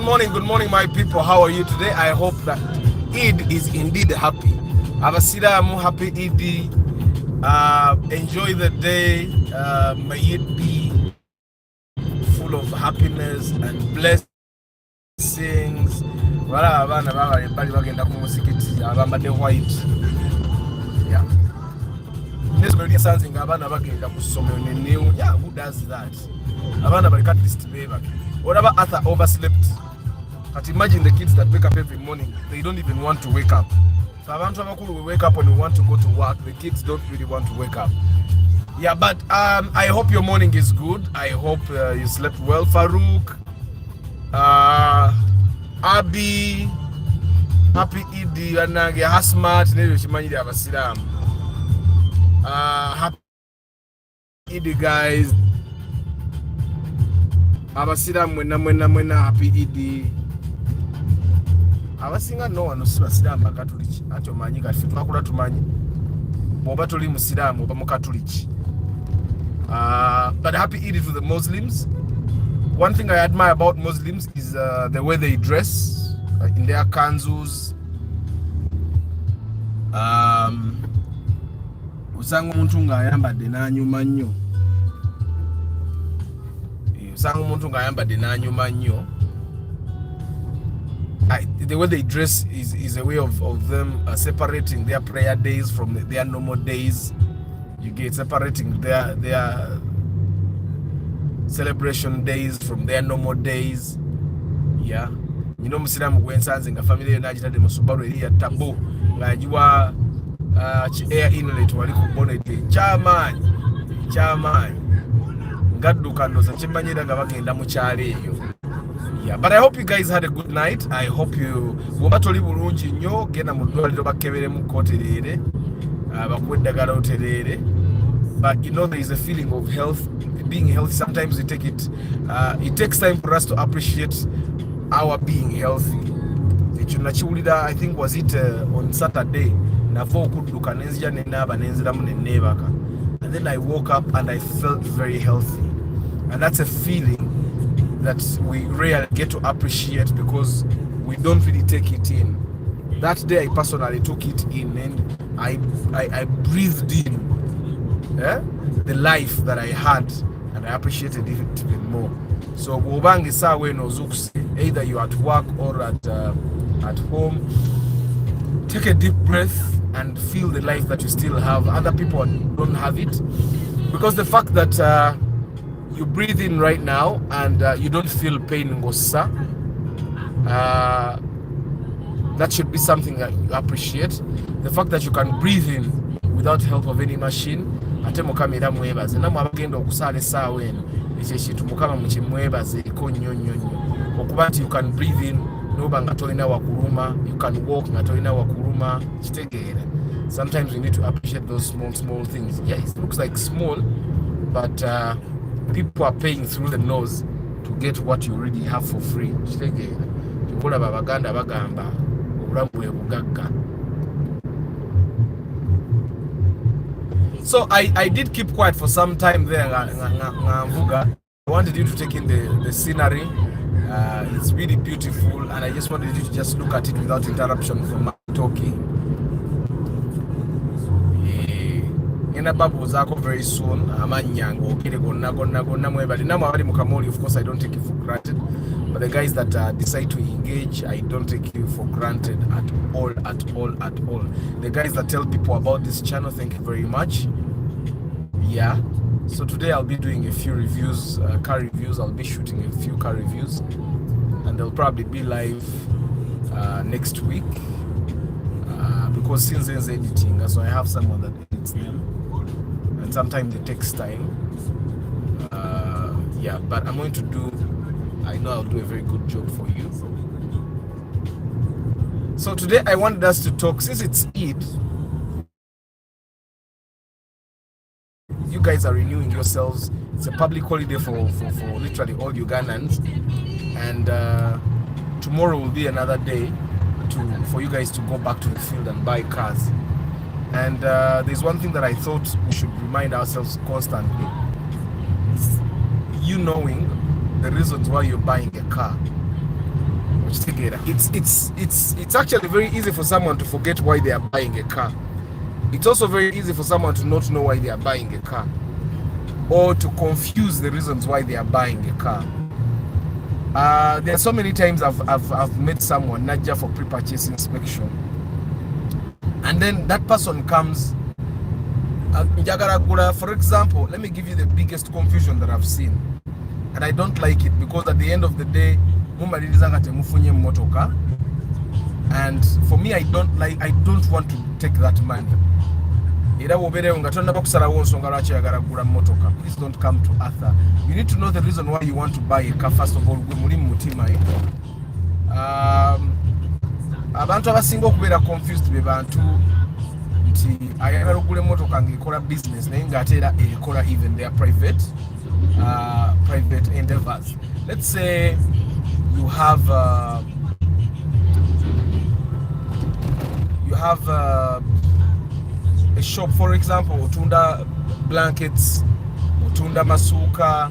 morning, my people. How are you today? I hope that Eid is indeed happy. Abasiramu, happy Eid. Enjoy the day. May it be full of happiness and blessings. Wala abana bali bagenda ku musikiti abambadde white. Yeah. This very something abana bagenda ku ssomero ne new. Yeah, who does that? Abana bali at least baby. Whatever Arthur overslept. But imagine the kids that wake up every morning, they don't even want to wake up. So we wake up when we want to go to work. The kids don't really want to wake up. Yeah, but I hope your morning is good. I hope you slept well. Farouk, Abi, happy Eid, Anage, Hasmat, happy Eid, guys. Abasiram, mwena, happy Eid. Abasinga no wano si basiraamu bakatuliki ati omanyi kati twakula tumanyi bw'oba toli musiraamu oba mukatuliki. But happy Eid to the Muslims. One thing I admire about Muslims is the way they dress in their kanzus. Usanga omuntu ng'ayambadde n'anyuma nnyo. The way they dress is a way of them separating their prayer days from their normal days. You get separating their celebration days from their normal days. Yeah, you know, Muslim gwensanze nga family yo najitadde mu Subaru eri ya tabu ngajiwa air inlet wali ku bonnet kyamaanyi ngadduka ndoza kimanyira nga bagenda mu kyalo eyo. Yeah, but I hope you guys had a good night. I hope you wabatoli bulungi nnyo genda mu ddwaliro bakeberemu koterere bakwedagala oterere. But you know, there is a feeling of health, being healthy. Sometimes it takes time for us to appreciate our being healthy. I think was it on Saturday nava okudduka nenzija nenaaba nenziramu nenebaka, and then I woke up and I felt very healthy, and that's a feeling that we rarely get to appreciate because we don't really take it in. That day I personally took it in and I breathed in the life that I had, and I appreciated it even more. So Bobangi sawe no zukse, either you're at work or at home, take a deep breath and feel the life that you still have. Other people don't have it, because the fact that you breathe in right now and you don't feel pain ngosa, that should be something that you appreciate. The fact that you can breathe in without help of any machine, ate mukamera mwebaze namwe abagenda okusala essaawa eno ekyo kintu mukama mukimwebaze eko nnyo okuba nti you can breathe in noba nga tolina wakuluma, you can walk nga tolina wakuluma, kitegeera. Sometimes we need to appreciate those small things. Yeah, it looks like small, but people are paying through the nose to get what you already have for free. Kitegeera. Tukola babaganda bagamba obulamu bwe bugagga. So I did keep quiet for some time there. I wanted you to take in the scenery. It's really beautiful, and I just wanted you to just look at it without interruption from my talking. Ngenda babu zako very soon. Amanyango okire gonna mwebali namwe abali mu Kamoli. Of course, I don't take you for granted, but the guys that decide to engage, I don't take you for granted at all. The guys that tell people about this channel, thank you very much. Yeah, so today I'll be doing a few reviews, car reviews. I'll be shooting a few car reviews, and they'll probably be live next week, because since there's editing, so I have someone that edits them, and sometimes it takes time. Yeah, but I'm going to do, I know I'll do a very good job for you. So today I wanted us to talk, since it's Eid, you guys are renewing yourselves. It's a public holiday for literally all Ugandans, and tomorrow will be another day for you guys to go back to the field and buy cars. And there's one thing that I thought we should remind ourselves constantly. It's you knowing the reasons why you're buying a car. It's actually very easy for someone to forget why they are buying a car. It's also very easy for someone to not know why they are buying a car, or to confuse the reasons why they are buying a car. There are so many times I've met someone not just for pre-purchase inspection, and then that person comes. For example, let me give you the biggest confusion that I've seen, and I don't like it, because at the end of the day, and for me, I don't want to take that money. Please don't come to Arthur. You need to know the reason why you want to buy a car. First of all, abantu abasinga okubeera confused be bantu nti ayagala okugula emmotoka ng'ekola business naye ng'ate era ekola even their private endeavors. Let's say you have a shop, for example, otunda blankets, otunda masuka,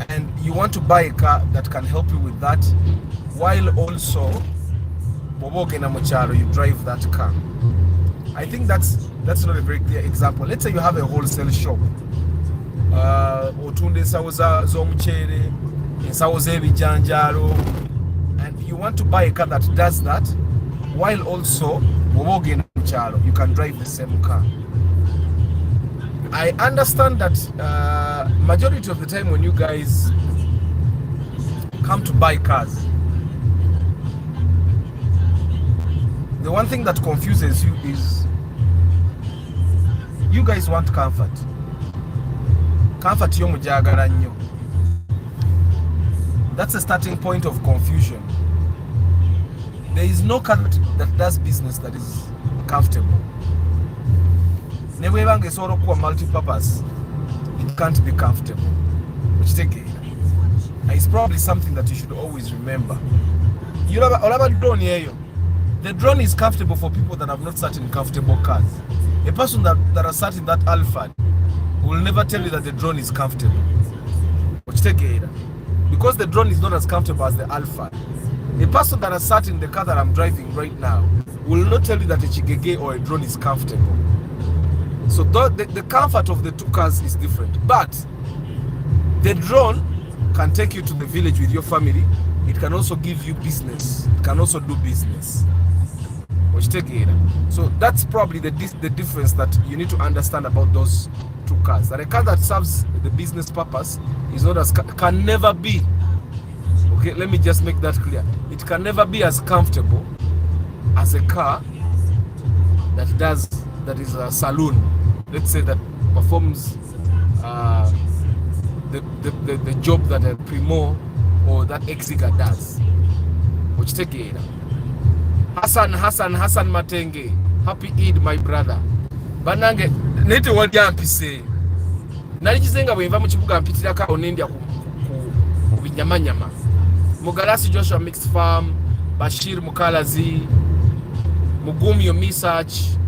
and you want to buy a car that can help you with that, while also you drive that car. I think that's not a very clear example. Let's say you have a wholesale shop, otunda ensawo z'omuceere, ensawo z'ebijanjaalo, and you want to buy a car that does that, while also you can drive the same car. I understand that majority of the time when you guys come to buy cars, the one thing that confuses you is you guys want comfort. Comfort yo mujagala nnyo. That's the starting point of confusion. There is no car that does business that is comfortable. Never bang sort of multi-purpose, it can't be comfortable. Which it's probably something that you should always remember. You know about drone here. The drone is comfortable for people that have not sat in comfortable cars. A person that has sat in that Alphard will never tell you that the drone is comfortable. Because the drone is not as comfortable as the Alphard. A person that has sat in the car that I'm driving right now will not tell you that a Chigege or a drone is comfortable. So the comfort of the two cars is different. But the drone can take you to the village with your family. It can also give you business. It can also do business. So that's probably the difference that you need to understand about those two cars. That a car that serves the business purpose is not as can never be. Okay, let me just make that clear. It can never be as comfortable as a car that is a saloon. Let's say that performs the job that a Primo or that Exiga does. Which take it. Hassan Matenge, happy Eid, my brother. Banange nete wadyambise. Nalikizenga bwe nva mu kibuga mpitirako onendya ku binyamanyama. Mugalasi Joshua Mixed Farm, Bashir Mukalazi, Mugumyo Misach,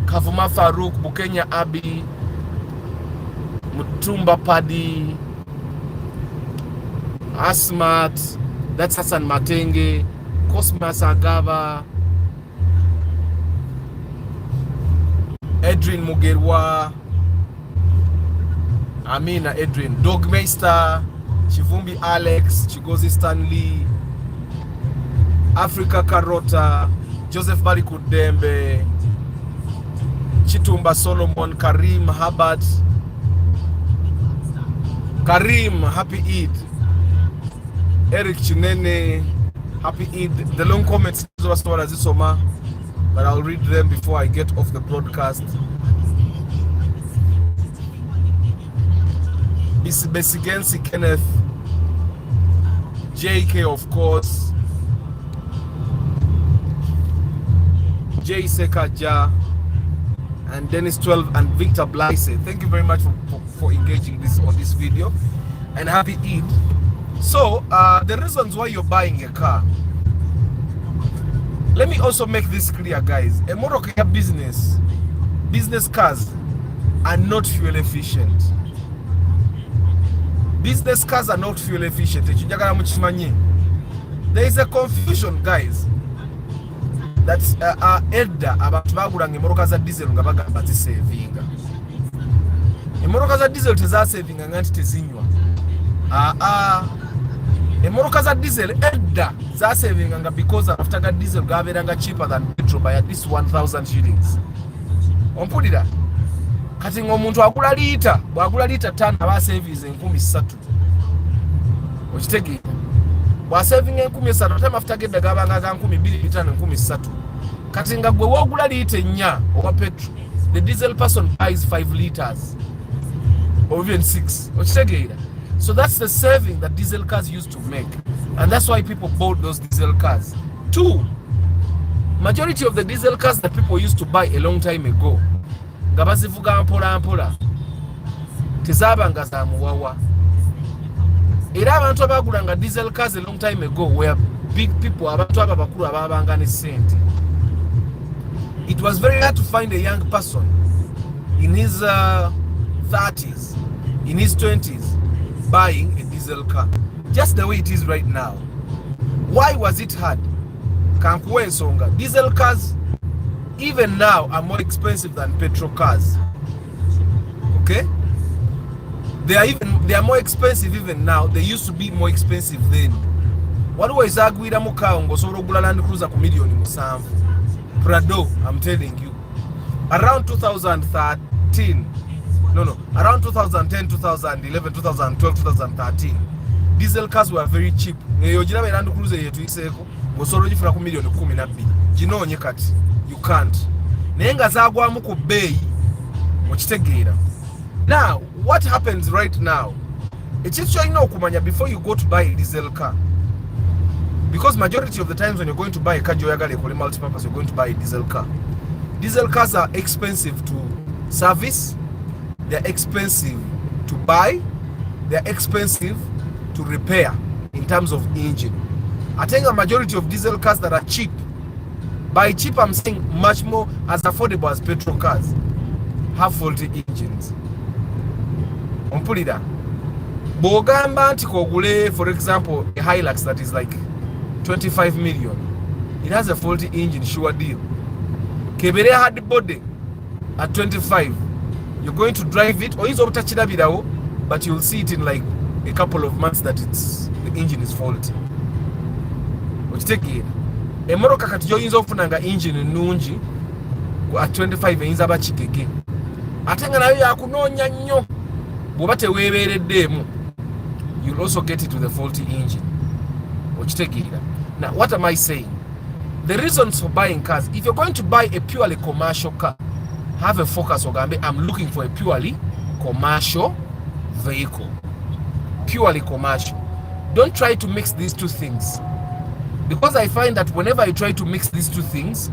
Kavuma Farouk, Bukenya Abi, Mutumba Padi, Asmat, that's Hassan Matenge, Cosmas Agava, Edrin Mugerwa, Amina Edrin, Dogmeister, Chivumbi Alex, Chigozi Stanley, Africa Carota, Joseph Barikudembe, Chitumba Solomon, Karim Habat, Karim, happy Eid, Eric Chinene, happy Eid. The long comments but I'll read them before I get off the broadcast. Besigensi Kenneth, JK of course, Jay Sekaja, and Dennis 12 and Victor Blaise. Thank you very much for engaging on this video, and happy Eid. So the reasons why you're buying a car, let me also make this clear, guys. A Moroccan business cars are not fuel efficient. Business cars are not fuel efficient. There is a confusion, guys, that edda abantu bagulanga emmoloka za diesel nga bagamba zisevinga. Emmoloka za diesel tezasevinga nga nti tezinywa. Emmoloka za diesel edda zasevinga nga because amafuta ga diesel gabeeranga cheaper than petrol by at least 1,000 shillings. Ompulira? Kati ng'omuntu agula liita, bw'agula liita 5 aba asevinze 3,000. Okitegeera? Bw'asevinga 3,000 ate amafuta gedda gabanga ga 2,500 3,000. Kati nga gwe woogula liita 4 owa petrol, the diesel person buys 5 liters or even 6. Okitegeera? So that's the saving that diesel cars used to make, and that's why people bought those diesel cars. 2, majority of the diesel cars that people used to buy a long time ago, nga bazivuga mpola mpola, tezabanga za muwawa. Era abantu abagulanga diesel cars a long time ago were big people, abantu abakulu ababanga ne sente. It was very hard to find a young person in his 30s, in his 20s, buying a diesel car, just the way it is right now. Why was it hard? Kankuwe ensonga. Diesel cars, even now, are more expensive than petrol cars. Okay? They are more expensive even now. They used to be more expensive then. Waliwo ezagwira mu car ng'osobola okugula Land Cruiser ku $7,000,000. Prado, I'm telling you. Around 2013, around 2010, 2011, 2012, 2013, diesel cars were very cheap. Yojira be Land Cruiser yetu iseko ng'osobola ogifuna ku $12,000,000. Ginoonye kati, you can't. Naye nga zaagwamu ku bbeeyi okitegeera. Now, what happens right now? Ekintu ky'olina okumanya before you go to buy a diesel car. Because majority of the times when you're going to buy a car gy'oyagala ekole multipurpose, you're going to buy a diesel car. Diesel cars are expensive to service, they're expensive to buy, they're expensive to repair in terms of engine. I think a majority of diesel cars that are cheap, by cheap I'm saying much more as affordable as petrol cars, have faulty engines. Ompulira. Bw'ogamba nti kogule, for example, a Hilux that is like 25 million, it has a faulty engine, sure deal. Kebere hard body at 25, you're going to drive it, or is obutachirabirawo, but you'll see it in like a couple of months that the engine is faulty. Okitegeera, emmoloka kati gy'oyinza okufunanga engine ennungi at 25 eyinza bakigege, ate nga nayo yakunoonya nnyo bw'oba teweebeereddeemu, you'll also get it with a faulty engine. Okitegeera. Now, what am I saying? The reasons for buying cars, if you're going to buy a purely commercial car, have a focus. Ogambe, I'm looking for a purely commercial vehicle. Purely commercial. Don't try to mix these two things. Because I find that whenever I try to mix these two things,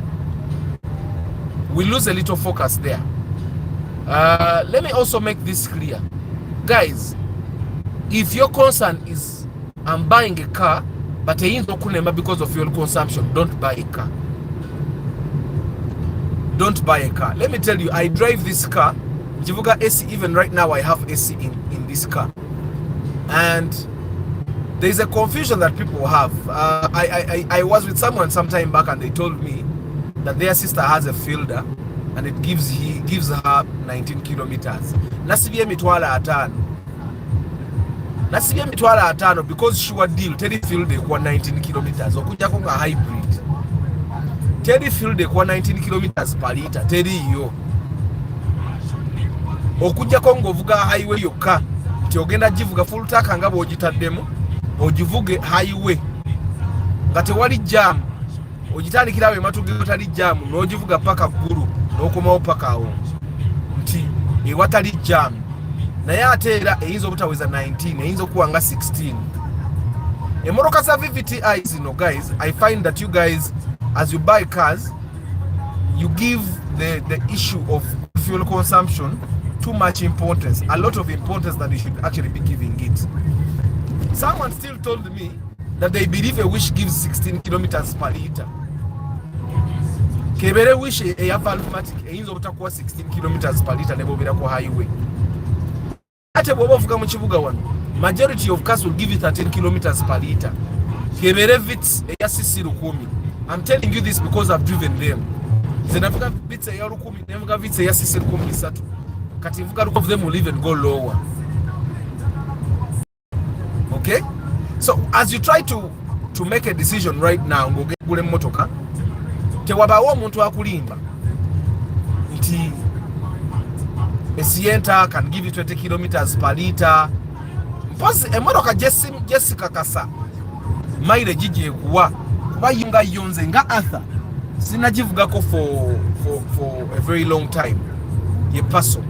we lose a little focus there. Let me also make this clear. Guys, if your concern is I'm buying a car, but because of fuel consumption, don't buy a car. Don't buy a car. Let me tell you, I drive this car. Jivuga AC, even right now I have AC in this car. And there's a confusion that people have. I was with someone some time back and they told me that their sister has a fielder and it gives her 19 kilometers. Nasibye mitwala atano because sure deal teri field kwa 19 kilometers okujjako nga hybrid. Teri field kwa 19 kilometers per liter teri yo. Okujjako ng'ovuga highway yokka nti ogenda givuga full tank nga bw'ogitaddemu ogivuge highway nga tewali jam, ogitandikirawo ematuga ewatali jam n'ogivuga paka ggulu n'okomawo paka awo nti ewatali jam. Naye ate era eyinza obutaweza 19, eyinza okuwa nga 16. Emmoloka za VVTI zino, guys, I find that you guys, as you buy cars, you give the issue of fuel consumption too much importance, a lot of importance that you should actually be giving it. Someone still told me that they believe a Wish gives 16 kilometers per liter. Kebere Wish eya Valmatic eyinza obutakuwa 16 kilometers per liter nebobera ku highway. Ate bw'oba ovuga mu kibuga wano, majority of cars will give you 13 kilometers per liter. kebere vits eya sisi 1000. I'm telling you this because I've driven them. Zenavuga vits eya 1000 nevuga vits eya sisi 13 kati vuga of them will even go lower. Okay, so as you try to make a decision right now ngogule motoka tewabawo omuntu akulimba nti Sienta can give you 20 kilometers per liter. Mpozi emotoka Jessica kasa mileage je kuwa kuba yunga yonze nga Arthur sinagivugako for a very long time. Ye paso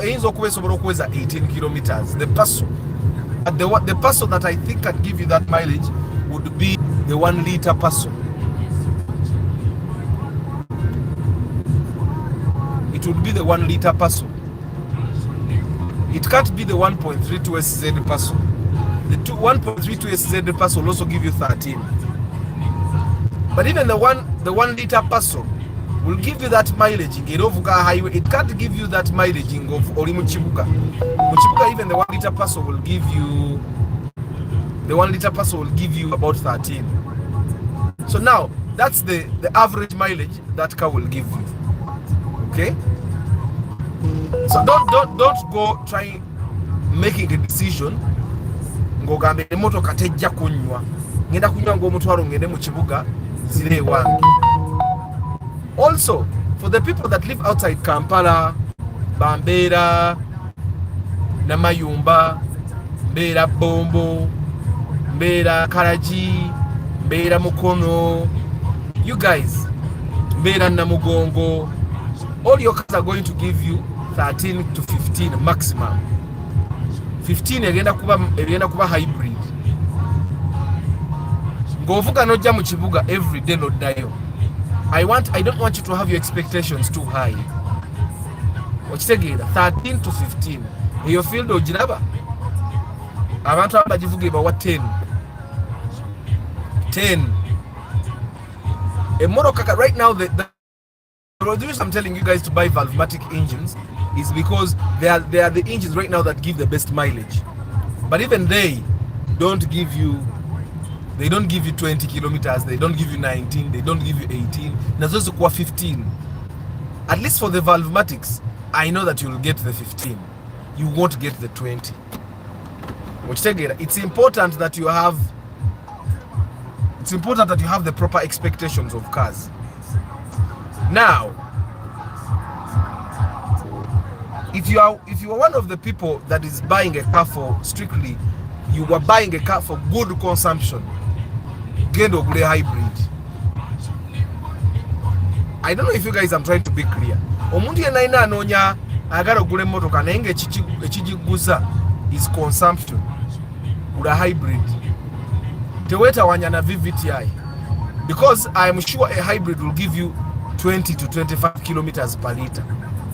eyinza okuba esobola okuweza 18 kilometers. The paso, but the paso that I think can give you that mileage would be the 1 liter paso. It would be the 1 liter paso. It can't be the 1.32 SZ paso. The 1.32 SZ paso will also give you 13. But even the 1 liter paso will give you that mileage in Gerovuka highway. It can't give you that mileage in of Orimuchibuka. Muchibuka, even the 1 liter paso will give you about 13. So now that's the average mileage that car will give you. Okay, so don't go trying making a decision ngogambe emotoka tejja kunywa ngenda kunywa ng'omutwalo ngende mu kibuga zire wange. Also for the people that live outside Kampala, Bambera, Namayumba, Mbeera Bombo, Mbeera Karaji, Mbeera Mukono, you guys, Mbeera Namugongo, all your cars are going to give you 13 to 15 maximum. 15 egenda kuba hybrid. Ngovuga nojja mu kibuga every day noddayo. I don't want you to have your expectations too high. Okitegeera 13 to 15. Eyo field ogiraba? Abantu abagivuga ebawa 10. Emotoka right now the reason I'm telling you guys to buy valvematic engines is because they are the engines right now that give the best mileage. But even they don't give you 20 kilometers, they don't give you 19, they don't give you 18, nazozo kwa 15. At least for the valvematics, I know that you'll get the 15. You won't get the 20. It's important that you have the proper expectations of cars. Now, if you are one of the people that is buying a car for strictly, you are buying a car for good consumption, get a grey hybrid. I don't know if you guys, I'm trying to be clear. Omuntu yenaina anonya agala ogule motoka naye ekigiguza is consumption. Ula hybrid. Teweta wanyana VVTI. Because I am sure a hybrid will give you 20 to 25 kilometers per liter.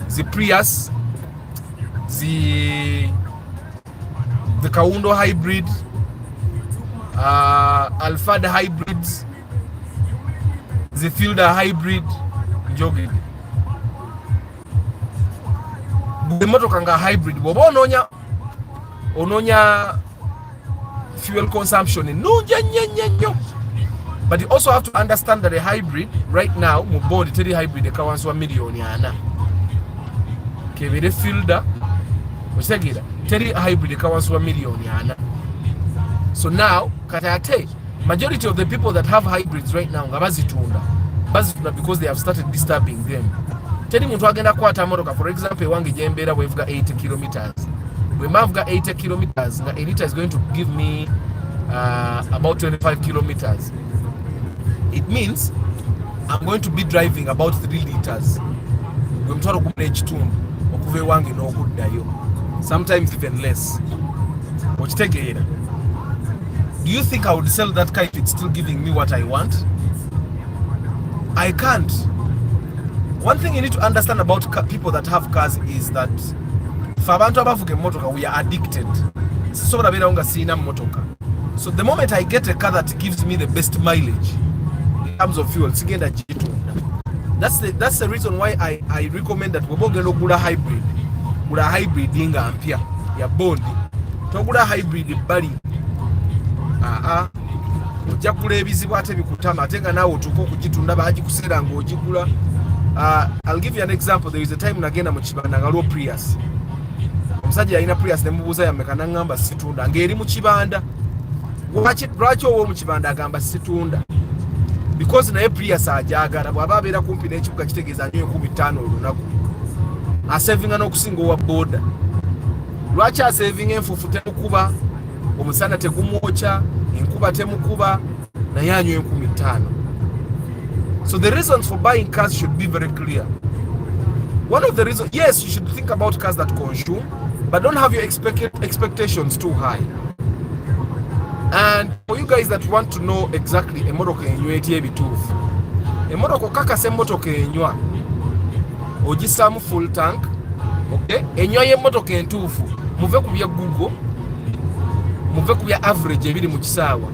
The Prius, the Kaundo hybrid, Alphard hybrids, the Fielder hybrid, jogging. The motokanga hybrid, ononya fuel consumption in no. But you also have to understand that a hybrid right now, mubodi teri hybrid ekawanswa million yana. Kebere Fielder, osegira teri hybrid ekawanswa million yana. So now katate majority of the people that have hybrids right now ngabazitunda because they have started disturbing them. Teri muntu agenda kwata motoka, for example wange jembera we've got 80 kilometers. We have got 80 kilometers. A liter is going to give me about 25 kilometers. It means I'm going to be driving about 3 liters. Sometimes even less. Do you think I would sell that car if it's still giving me what I want? I can't. One thing you need to understand about people that have cars is that we are addicted. So the moment I get a car that gives me the best mileage in terms of fuel, that's the reason why I recommend that we gula hybrid inga ampia ya bondi togula hybrid bali ojja kugula ebizibu ate bikutama ate nga naawe otuuka okugitunda bagikusera ng'ogigula. I'll give you an example. There is a time nagenda mu kibanda nga lwo Prius. Omusajja yalina Prius ne mubuuza yammeka n'aŋŋamba situunda ng'eri mu kibanda. Lwaki owo mu kibanda agamba situunda? Because naye Prius agyagala, bw'aba abeera kumpi n'ekibuga kitegeeza anywa 15 olunaku. Asevinga n'okusinga owa booda. Lwaki asevinga enfuufu temukuba, omusana tegumwokya, enkuba temukuba, naye anywa 15. So the reasons for buying cars should be very clear. One of the reasons, yes, you should think about cars that consume, but don't have your expectations too high. And for you guys that want to know exactly emotoka enywa eti ebituufu, emotoka okakasa emotoka enywa ogisaamu full tank, okay? Enywa y'emmotoka entuufu muve ku bya Google, muve ku bya average ebiri mu kisaawa.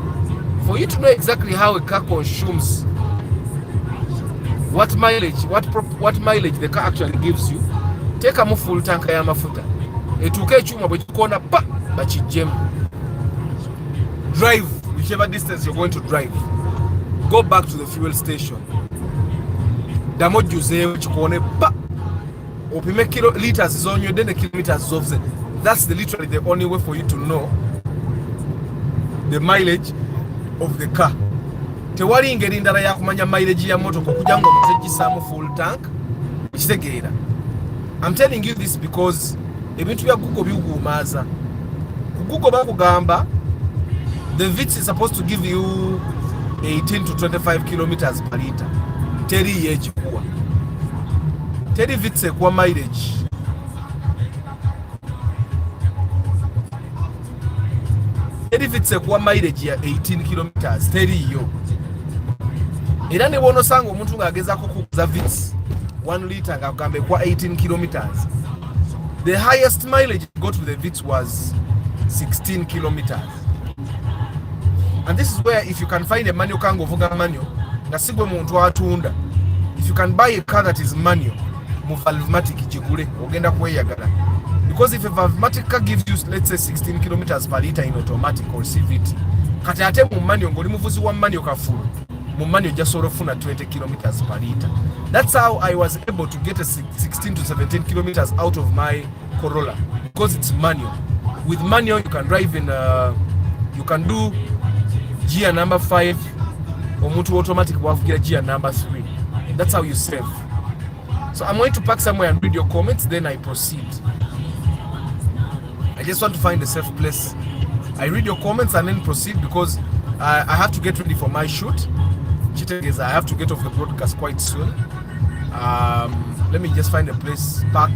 For you to know exactly how a car consumes, what mileage the car actually gives you, take a full tank y'amafuta etuuka ekyuma bwe kikoona pa bakijjemu. Drive whichever distance you're going to drive, go back to the fuel station, damo juzeewo kikoone pa opime liters zonywedde ne kilometers z'ovuze. That's literally the only way for you to know the mileage of the car. Tewali ngeri ndala ya kumanya mileage ya motoka okujja nga omaze gisaamu full tank kitegeera. I'm telling you this because ebintu bya Google biguumaaza. Ku Google bakugamba the VITS is supposed to give you 18 to 25 kilometers per liter. Teri yekikuwa. Teri VITS ekuwa mileage. Teri VITS ekuwa mileage ya 18 kilometers. Teri yo. Era ne bw'onosanga omuntu ng'agezaako kukuza VITS 1 liter ng'agamba ekuwa 18 kilometers. The highest mileage it got with the VITS was 16 kilometers. And this is where if you can find a manual car ngovuga manual nga sigwe muntu atunda, if you can buy a car that is manual mu valvematic jigule ogenda kweyagala. Because if a valvematic car gives you let's say 16 kilometers per liter in automatic or CVT, kati ate mu manual ngoli muvuzi wa manual kafulu mu manual jasobola ofuna 20 kilometers per liter. That's how I was able to get a 16 to 17 kilometers out of my Corolla, because it's manual. With manual you can drive in you can do gear number 5 or mutu automatic wavugira gear number 3. That's how you save. So I'm going to park somewhere and read your comments, then I proceed. I just want to find a safe place. I read your comments and then proceed because I have to get ready for my shoot. I have to get off the broadcast quite soon. Let me just find a place, park,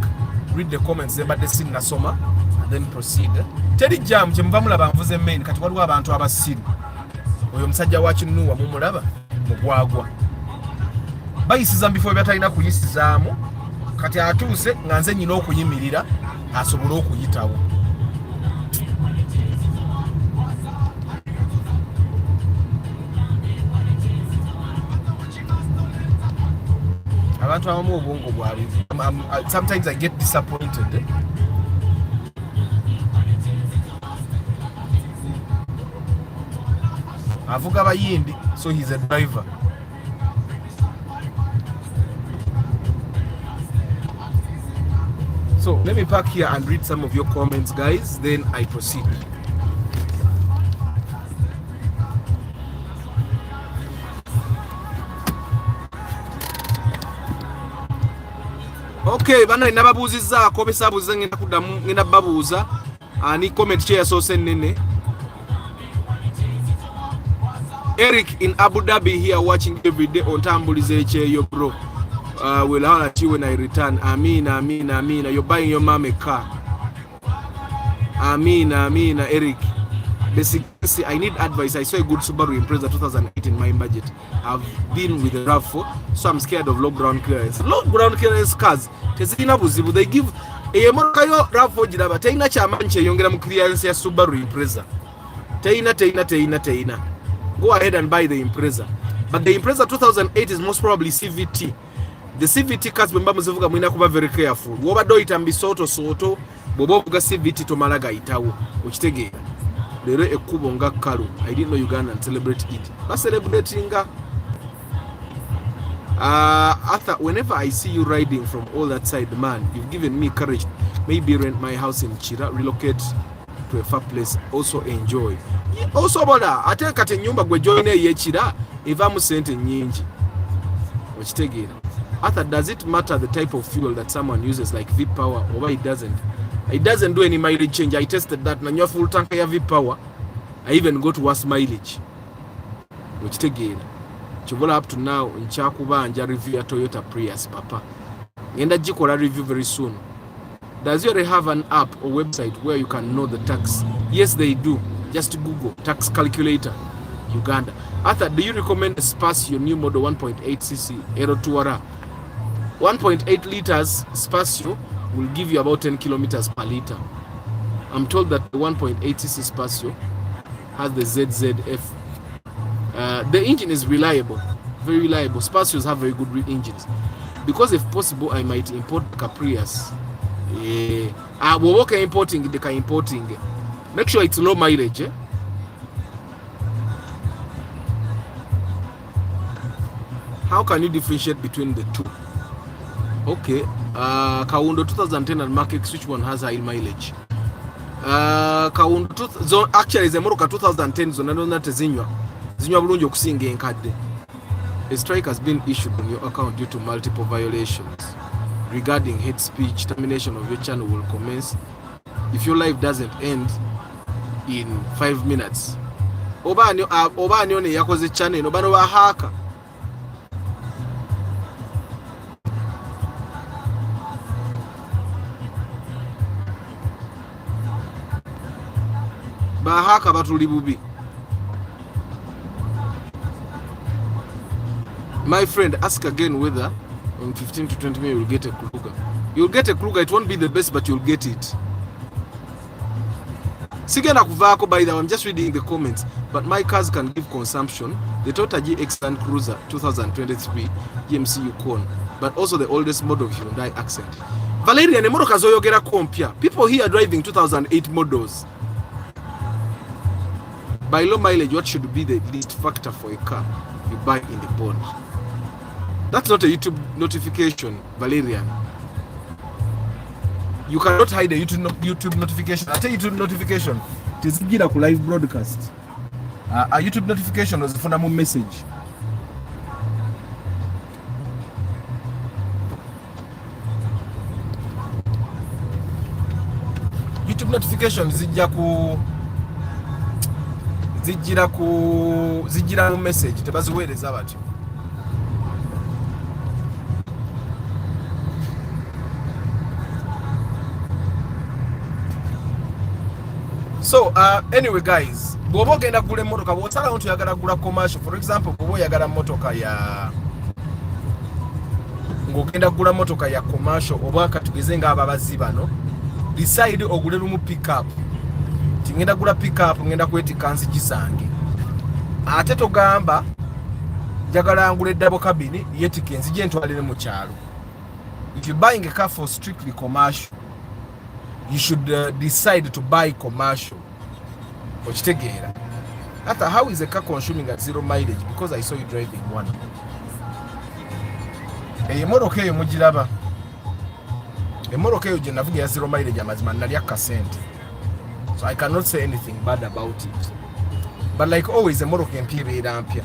read the comments there, but the nasoma, and then proceed. Teddy Jam, Jembamula Banfuze main, Katwawa Bantu Abasin. Oyo musajja wa Kinuwa mumulaba mugwagwa. Bayisizaamu before byatayina kuyisizaamu, kati atuuse nga nze nyina okuyimirira asobole okuyitawo. Abantu abamu obwongo bwabwe. Sometimes I get disappointed. Avuga bayindi, so he's a driver. So let me park here and read some of your comments, guys, then I proceed. Okay, bana nababuuzizaako besabuuza ngenda kuddamu ngenda babuuza ani comment kye yasoose nene. Eric in Abu Dhabi here watching every day on Tambulize Cheyo bro. We'll holler at you when I return. Amina, Amina, Amina. You're buying your mom a car. Amina, Amina, Eric. Basically, I need advice. I saw a good Subaru Impreza 2008 in my budget. I've been with the RAV4, so I'm scared of low ground clearance. Low ground clearance cars, they give a Mokayo RAV4 Jidaba, Taina Chamanche, younger clearance Subaru Impreza. Taina. Go ahead and buy the Impreza. But the Impreza 2008 is most probably CVT. The CVT cars bembamuzivuga mwina kuba very careful. Woba do itambi soto bobo kuga CVT to malaga itawo. Ukitegeera. lero ekkubo nga kkalu. I didn't know Uganda and celebrate it. Celebrating. Arthur, whenever I see you riding from all that side, man, you've given me courage. Maybe rent my house in Chira, relocate to a far place, also enjoy. Also, boda, ate kate nyumba gwe join ye Chira, ivamu sente nyingi. Ochitegera. Arthur, does it matter the type of fuel that someone uses, like V-Power, or it doesn't? It doesn't do any mileage change. I tested that. Na full tank ya V-Power, I even got worse mileage. Ochitegera. Chivola up to now nchakubanja review ya Toyota Prius papa. Ngenda jikola review very soon. Does you already have an app or website where you can know the tax? Yes, they do. Just Google tax calculator Uganda. Arthur, do you recommend a Spacio new model 1.8cc Aero 2R? 1.8 liters Spacio will give you about 10 kilometers per liter. I'm told that the 1.8cc Spacio has the ZZF. The engine is reliable, very reliable. Spacios have very good engines. Because if possible, I might import Caprius. We're importing. Make sure it's low mileage. How can you differentiate between the two? Okay, Kaundo 2010 and Mark X, which one has high mileage? Kaundo actually is a Moroka 2010 zone zinywa bulungi okusinga enkadde. A strike has been issued on your account due to multiple violations. Regarding hate speech, termination of your channel will commence if your life doesn't end in 5 minutes. Oba anyo ne yakoze channel oba no bahaka. Bahaka batuli bubi. My friend, ask again whether on 15 to 20 minutes you'll get a Kruger. You'll get a Kruger. It won't be the best, but you'll get it. Sigena kuvako, by the way, I'm just reading the comments. But my cars can give consumption. The Toyota GX Land Cruiser 2023 GMC Yukon, but also the oldest model of Hyundai Accent. Valeria, ne modoka zoyogera kompya. People here are driving 2008 models. By low mileage, what should be the least factor for a car you buy in the bond? That's not a YouTube notification, Valerian. You cannot hide a YouTube notification. I tell YouTube notification. It is a live broadcast. A YouTube notification was a phone message. YouTube notification zijira message tebaziweereza batyo. So anyway guys, bwoba ogenda kugula emmotoka bw'osalawo nti oyagala kugula commercial, for example bwoba oyagala motoka ya ng'ogenda kugula motoka ya commercial oba katugeze ng'ababazi bano, decide ogule lumu pickup. Ngenda kugula pickup ngenda kwetika nzigi zange. Ate togamba njagala ngule double cabin yetika enzigi entwalire mu kyalo. If you're buying a car for strictly commercial, you should decide to buy commercial. Ochitegera. After, how is a car consuming at 0 mileage? Because I saw you driving one. Emotoka eyo mugiraba. Emotoka eyo gye navuga ya 0 mileage amazima nali akasente. So I cannot say anything bad about it. But like always, emotoka empira mpya.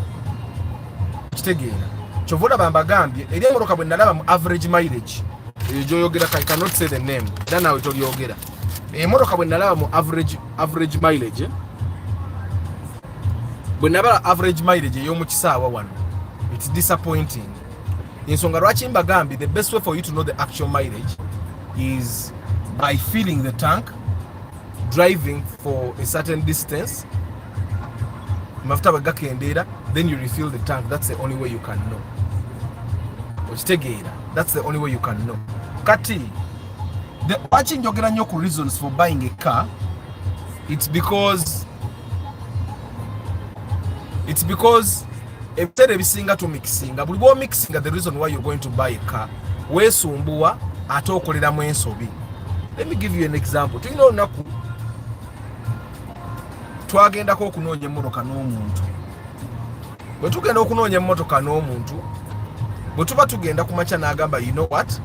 Ochitegera. Chovola bambagambye eri emotoka bwe nalaba mu average mileage. I cannot say the name. Then I will tell you ogera. Emotoka bwe nalaba mu average mileage. Bwe nalaba average mileage ey'omu kisaawa wano. It's disappointing. Ensonga lwaki mbagambye, the best way for you to know the actual mileage is by filling the tank, driving for a certain distance. Mafuta bagakendeera, then you refill the tank. That's the only way you can know. That's the only way you can know. Kati, the watching njogera nnyo ku reasons for buying a car, it's because ebiseera ebisinga to mixinga. Buli bwo mixinga, the reason why you're going to buy a car, weesumbuwa ate okoleramu ensobi. Let me give you an example. Tulina twagendako okunoonya emmotoka n'omuntu bwe tugenda okunoonya emmotoka n'omuntu bwe tuba tugenda ku makya n'agamba you know what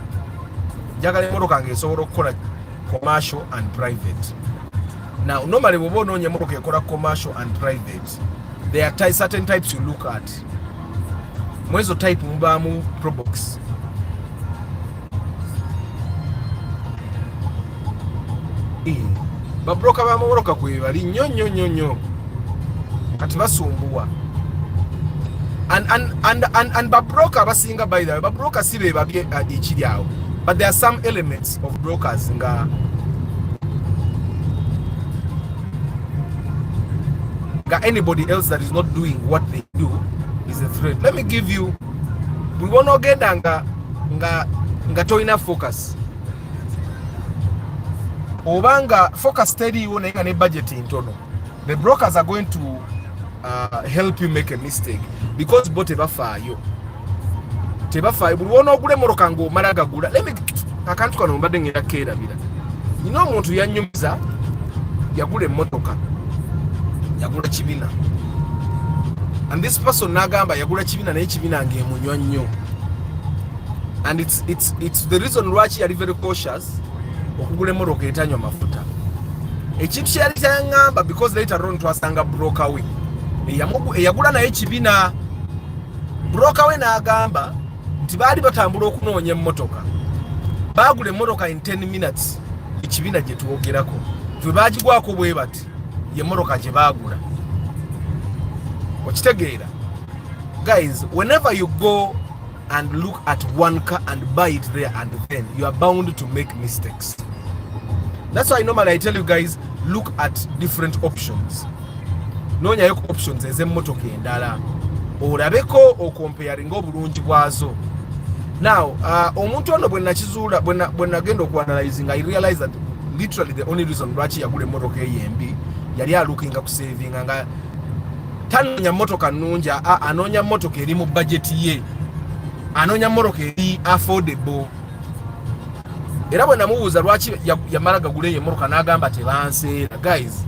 njagala emmotoka ng'esobola okukola commercial and private. Now normally bw'oba onoonya emmotoka ekola commercial and private, there are certain types you look at. Mwezo type mubaamu probox, babroka b'amammotoka kwe bali nnyo kati basumbuwa. And babroka abasinga, by the way, babroka si be babye ekiri awo, but there are some elements of brokers nga anybody else that is not doing what they do is a threat. Let me give you, we wanna get nga toina focus obanga focus steady you na ne budget intono, the brokers are going to help you make a mistake because bote bafaayo buli wona ogule moroka ngo malaga gula. Let me akantu kano mbadde ngera kera bila, you know, omuntu yanyumiza yagula emmotoka yagula kibina, and this person nagamba yagula kibina naye kibina ng'emunywa nnyo, and it's the reason lwaki yali very cautious okugula emmotoka etanywa mafuta. Ekintu kyali kyangamba because later on twasanga broker we eyagula naye kibina, broker we n'agamba nti baali batambula okunoonya emmotoka, bagula emmotoka in 10 minutes ekibina gye twogerako twe bagigwako bwe bati yemmotoka gye bagula. Okitegeera guys, whenever you go and look at one car and buy it there and then, you are bound to make mistakes. That's why normally I tell you guys, look at different options. Noonya yoko options ez'emmotoka endala olabeko okomparing obulungi bwazo. Now omuntu ono bwe nakizuula bwe nagenda okuanalyzing, I realized that literally the only reason lwaki yagula emmotoka eyembi yali alookinga ku saving nga tanoonya mmotoka nnungi, anoonya mmotoka eri mu budget ye, anoonya mmotoka eri affordable. Era bwe namubuuza lwaki yamala gagula eyo emmotoka n'agamba tebanseera. Guys,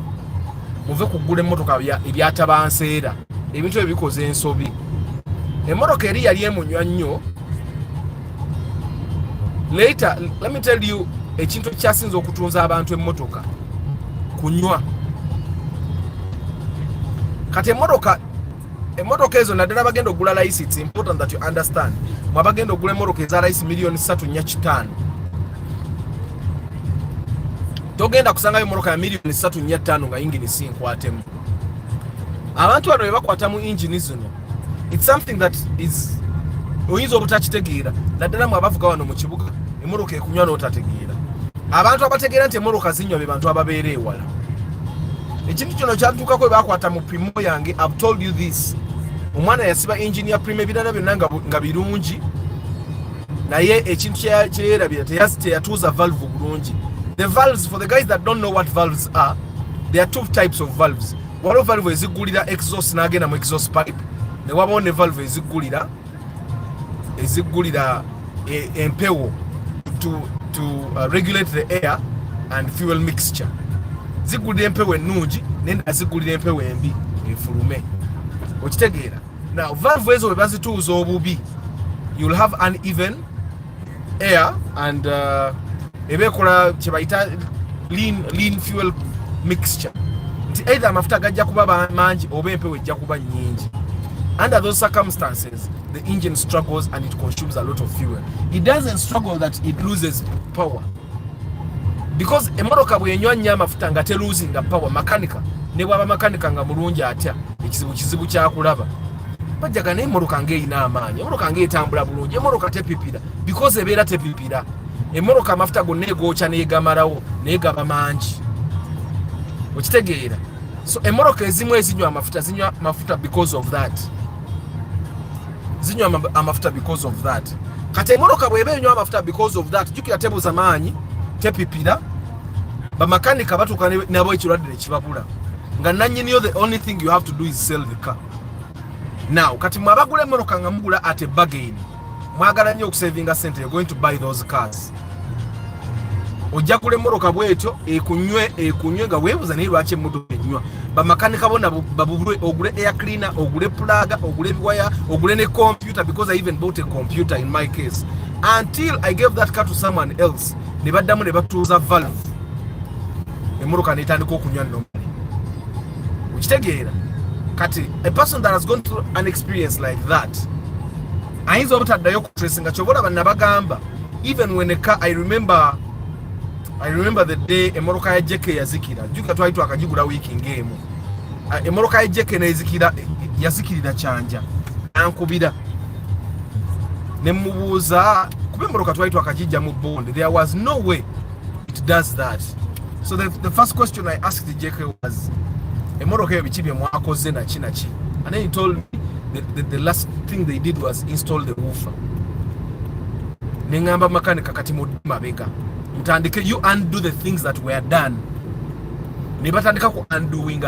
muve kugula emmotoka ebyatabanseera, ebintu ebikoze ensobi. Emmotoka eri yali emunywa nnyo. Later, let me tell you, ekintu ekyasinza okutunza abantu emmotoka kunywa. Kati emmotoka ezo naddala bagenda okugula layisi, it's important that you understand. Mwabagenda okugula emmotoka eza layisi $3.5 million. Togenda kusangayo emmotoka ya $3.5 million nga yingini sinkwatemu. Abantu bano bwe bakwatamu engine zino, it's something that is oyinza obutakitegeera. Naddala mwe abavuga wano mu kibuga emmotoka ekunywa n'otategeera. Abantu abategeera nti emmotoka zinywa be bantu ababeera ewala. Ekintu kino kyatuukako bwe bakwata mu primo yange. I've told you this. Omwana yasiba engine ya primo ebirala byonna nga birungi, naye ekintu kyeyerabira teyatuuza valve bulungi. The valves, for the guys that don't know what valves are, there are two types of valves. Waliwo valve ezigulira exhaust n'agenda mu exhaust pipe, ne wabawo ne valve ezigulira empewo to regulate the air and fuel mixture. Zigulira empewo ennungi nenda zigulira empewo embi efulume. Okitegeera? Now valve ezo bwe bazituuza obubi, you'll have uneven air and ebekola kyebayita lean fuel mixture. Nti either amafuta gajja kuba mangi oba empewo ejja kuba nnyingi. Under those circumstances, the engine struggles and it consumes a lot of fuel. It doesn't struggle that it loses power. Because emmotoka bwenywa nnyo amafuta nga teluzinga power, makanika ne bwaba makanika nga mulungi atya ekizibu kyakulaba bajjaga n'emmotoka ng'eyina amaanyi, emmotoka ng'etambula bulungi, emmotoka tepipira because ebeera tepipira. Emmotoka amafuta gonna egookya n'egamalawo naye gaba mangi. Okitegeera? So emmotoka ezimu ezinywa amafuta zinywa amafuta because of that. Zinywa amafuta because of that. Kati emmotoka bw'eba enywa amafuta because of that, jjukira tebuza maanyi, tepipira, bamakanika batuuka nabo ekirwadde ne kibabula. Nga nannyini yo, the only thing you have to do is sell the car. Now, kati mwabagula emmotoka nga mugula at a bargain, mwagala nnyo okusavinga sente, you're going to buy those cars. Ojja kula emmotoka bwetyo ekunywe nga weebuuza naye lwaki emmotoka enywa. bamakanika bona babubule ogule air cleaner, ogule plug, ogule wire, ogule ne computer, because I even bought a computer in my case. Until I gave that car to someone else, ne baddamu ne batuuza valve. Emmotoka netandika okunywa nno. Ukitegeera. Kati a person that has gone through an experience like that, ayinza obutaddayo kutracinga kyobola bannabagamba. Even when a car, I remember the day emmotoka ya Jeke yazikira. Juka twali twakagigula week in game. Emmotoka ya Jeke nezikira yazikirira kyanja. Ankubira. Ne mubuuza kuba emmotoka twali twakagijja mu bond. There was no way it does that. So the first question I asked the Jeke was, emmotoka yo biki bye mwakoze na ki. And then he told me the last thing they did was install the woofer. Nengamba makanika kati mabega. Mutandike, you undo the things that were done. Nibatandika ku undoing.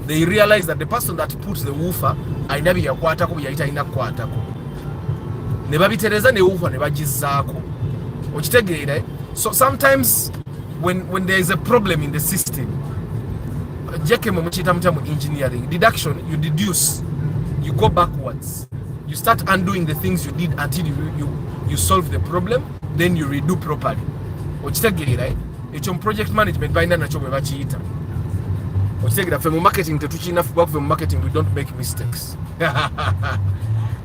They realize that the person that put the woofer aina bya kwatako byayita ina kwatako. Ne babitereza ne woofer ne bagizaako. Okitegeera. So sometimes when there is a problem in the system, Jeke muchita mutamu engineering deduction, you deduce, you go backwards, you start undoing the things you did until you solve the problem, then you redo properly. Okitegeera, ekyo project management bayina nakyo bwe bakiyita. Okitegeera, ffe mu marketing tetukina fuba kuva mu marketing, we don't make mistakes.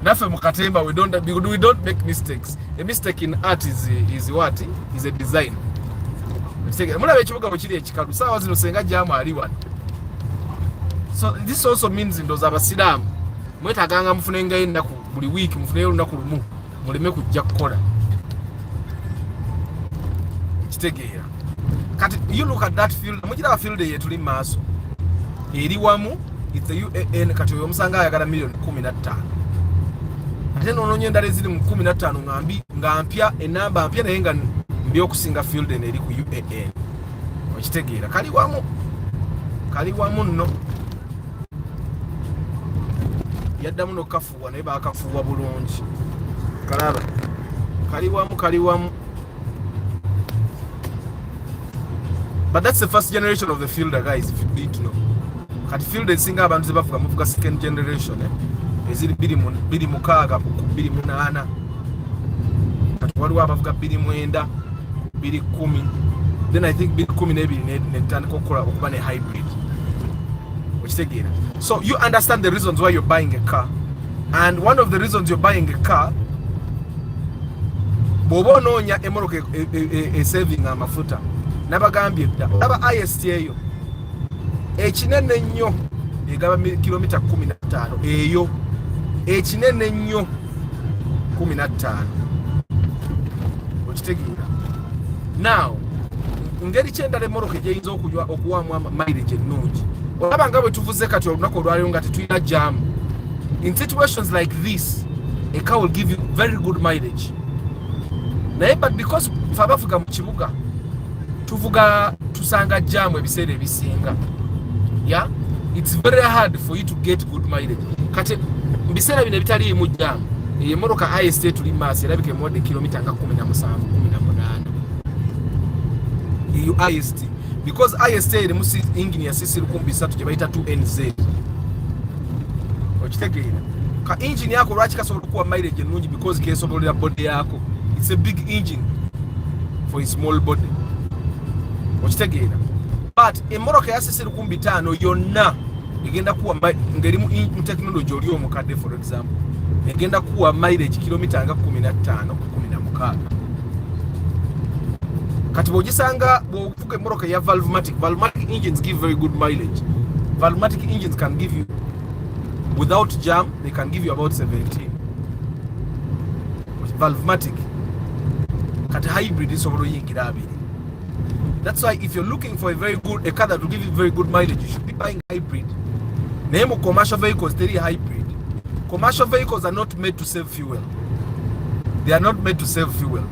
Naffe mu katemba we don't make mistakes. A mistake in art is what? Is a design. Okitegeera, mulaba ekibuga bwe kiri ekikalu, saawa zino senga jamu ali wano. So this also means ndoza abasiraamu mwetaganga mufunenga ennaku buli week, mufuneyo olunaku lumu muleme kujja kukola. Kitegeera. Kati you look at that field, mujira field ye tuli maaso. Eri wamu it's the UAN kati oyo musanga ayagala million 15. Ate noononye endala eziri mu 15 ngampya enamba mpya naye nga mbi okusinga field eno eri ku UAN. Okitegeera. Kali wamu nno. Yaddamu nokafuwa naye bakafuwa bulungi. Kalaba. Kali wamu. But that's the first generation of the fielder, guys, if you need to know. Kati fielder esinga abantu zebavuga muvuga second generation, eziri 26 ku 28. Kati waliwo abavuga 29, 10. Then I think 12 netandika okuba ne hybrid. Okitegeera. So you understand the reasons why you're buying a car. And one of the reasons you're buying a car, bw'oba onoonya emmotoka saving amafuta, nabagambye dda aba IST eyo ekinene nnyo egaba kilomita 15 eyo ekinene nnyo 15. Okitegeera. Now ngeri kyendala emmotoka gyeyinza okuwamu mileage ennungi. Olaba nga bwe tuvuze kati olunaku olwaliwo nga tetulina jam. In situations like this, a car will give you very good mileage. Naye but because fabavuga mu kibuga tuvuga tusanga jam ebiseera ebisinga. Yeah, it's very hard for you to get good mileage. Kati biseera bino bitali mu jam. Emmotoka IST tuli maasi erabika emode kilomita nga 17 18. Iyo IST. Because IST eri musi engine ya sisi 3 gye bayita 2NZ. Okitegeera. Ka engine yako lwaki kasobola okuwa mileage ennungi because kesobolera body yako. It's a big engine for a small body. Okitegeera. But emmotoka ya sisi 5 yonna egenda kuwa ngerimu technology oli omukadde for example. Egenda kuwa mileage kilomita nga 15 16. Kati bw'ogisanga bw'ofuka emmotoka ya valvematic engines give very good mileage. Valvematic engines can give you, without jam, they can give you about 17. Valvematic. Kati hybrid is over yingira abiri. That's why if you're looking for a car that will give you very good mileage, you should be buying hybrid. Name of commercial vehicles, they're hybrid. Commercial vehicles are not made to save fuel. They are not made to save fuel.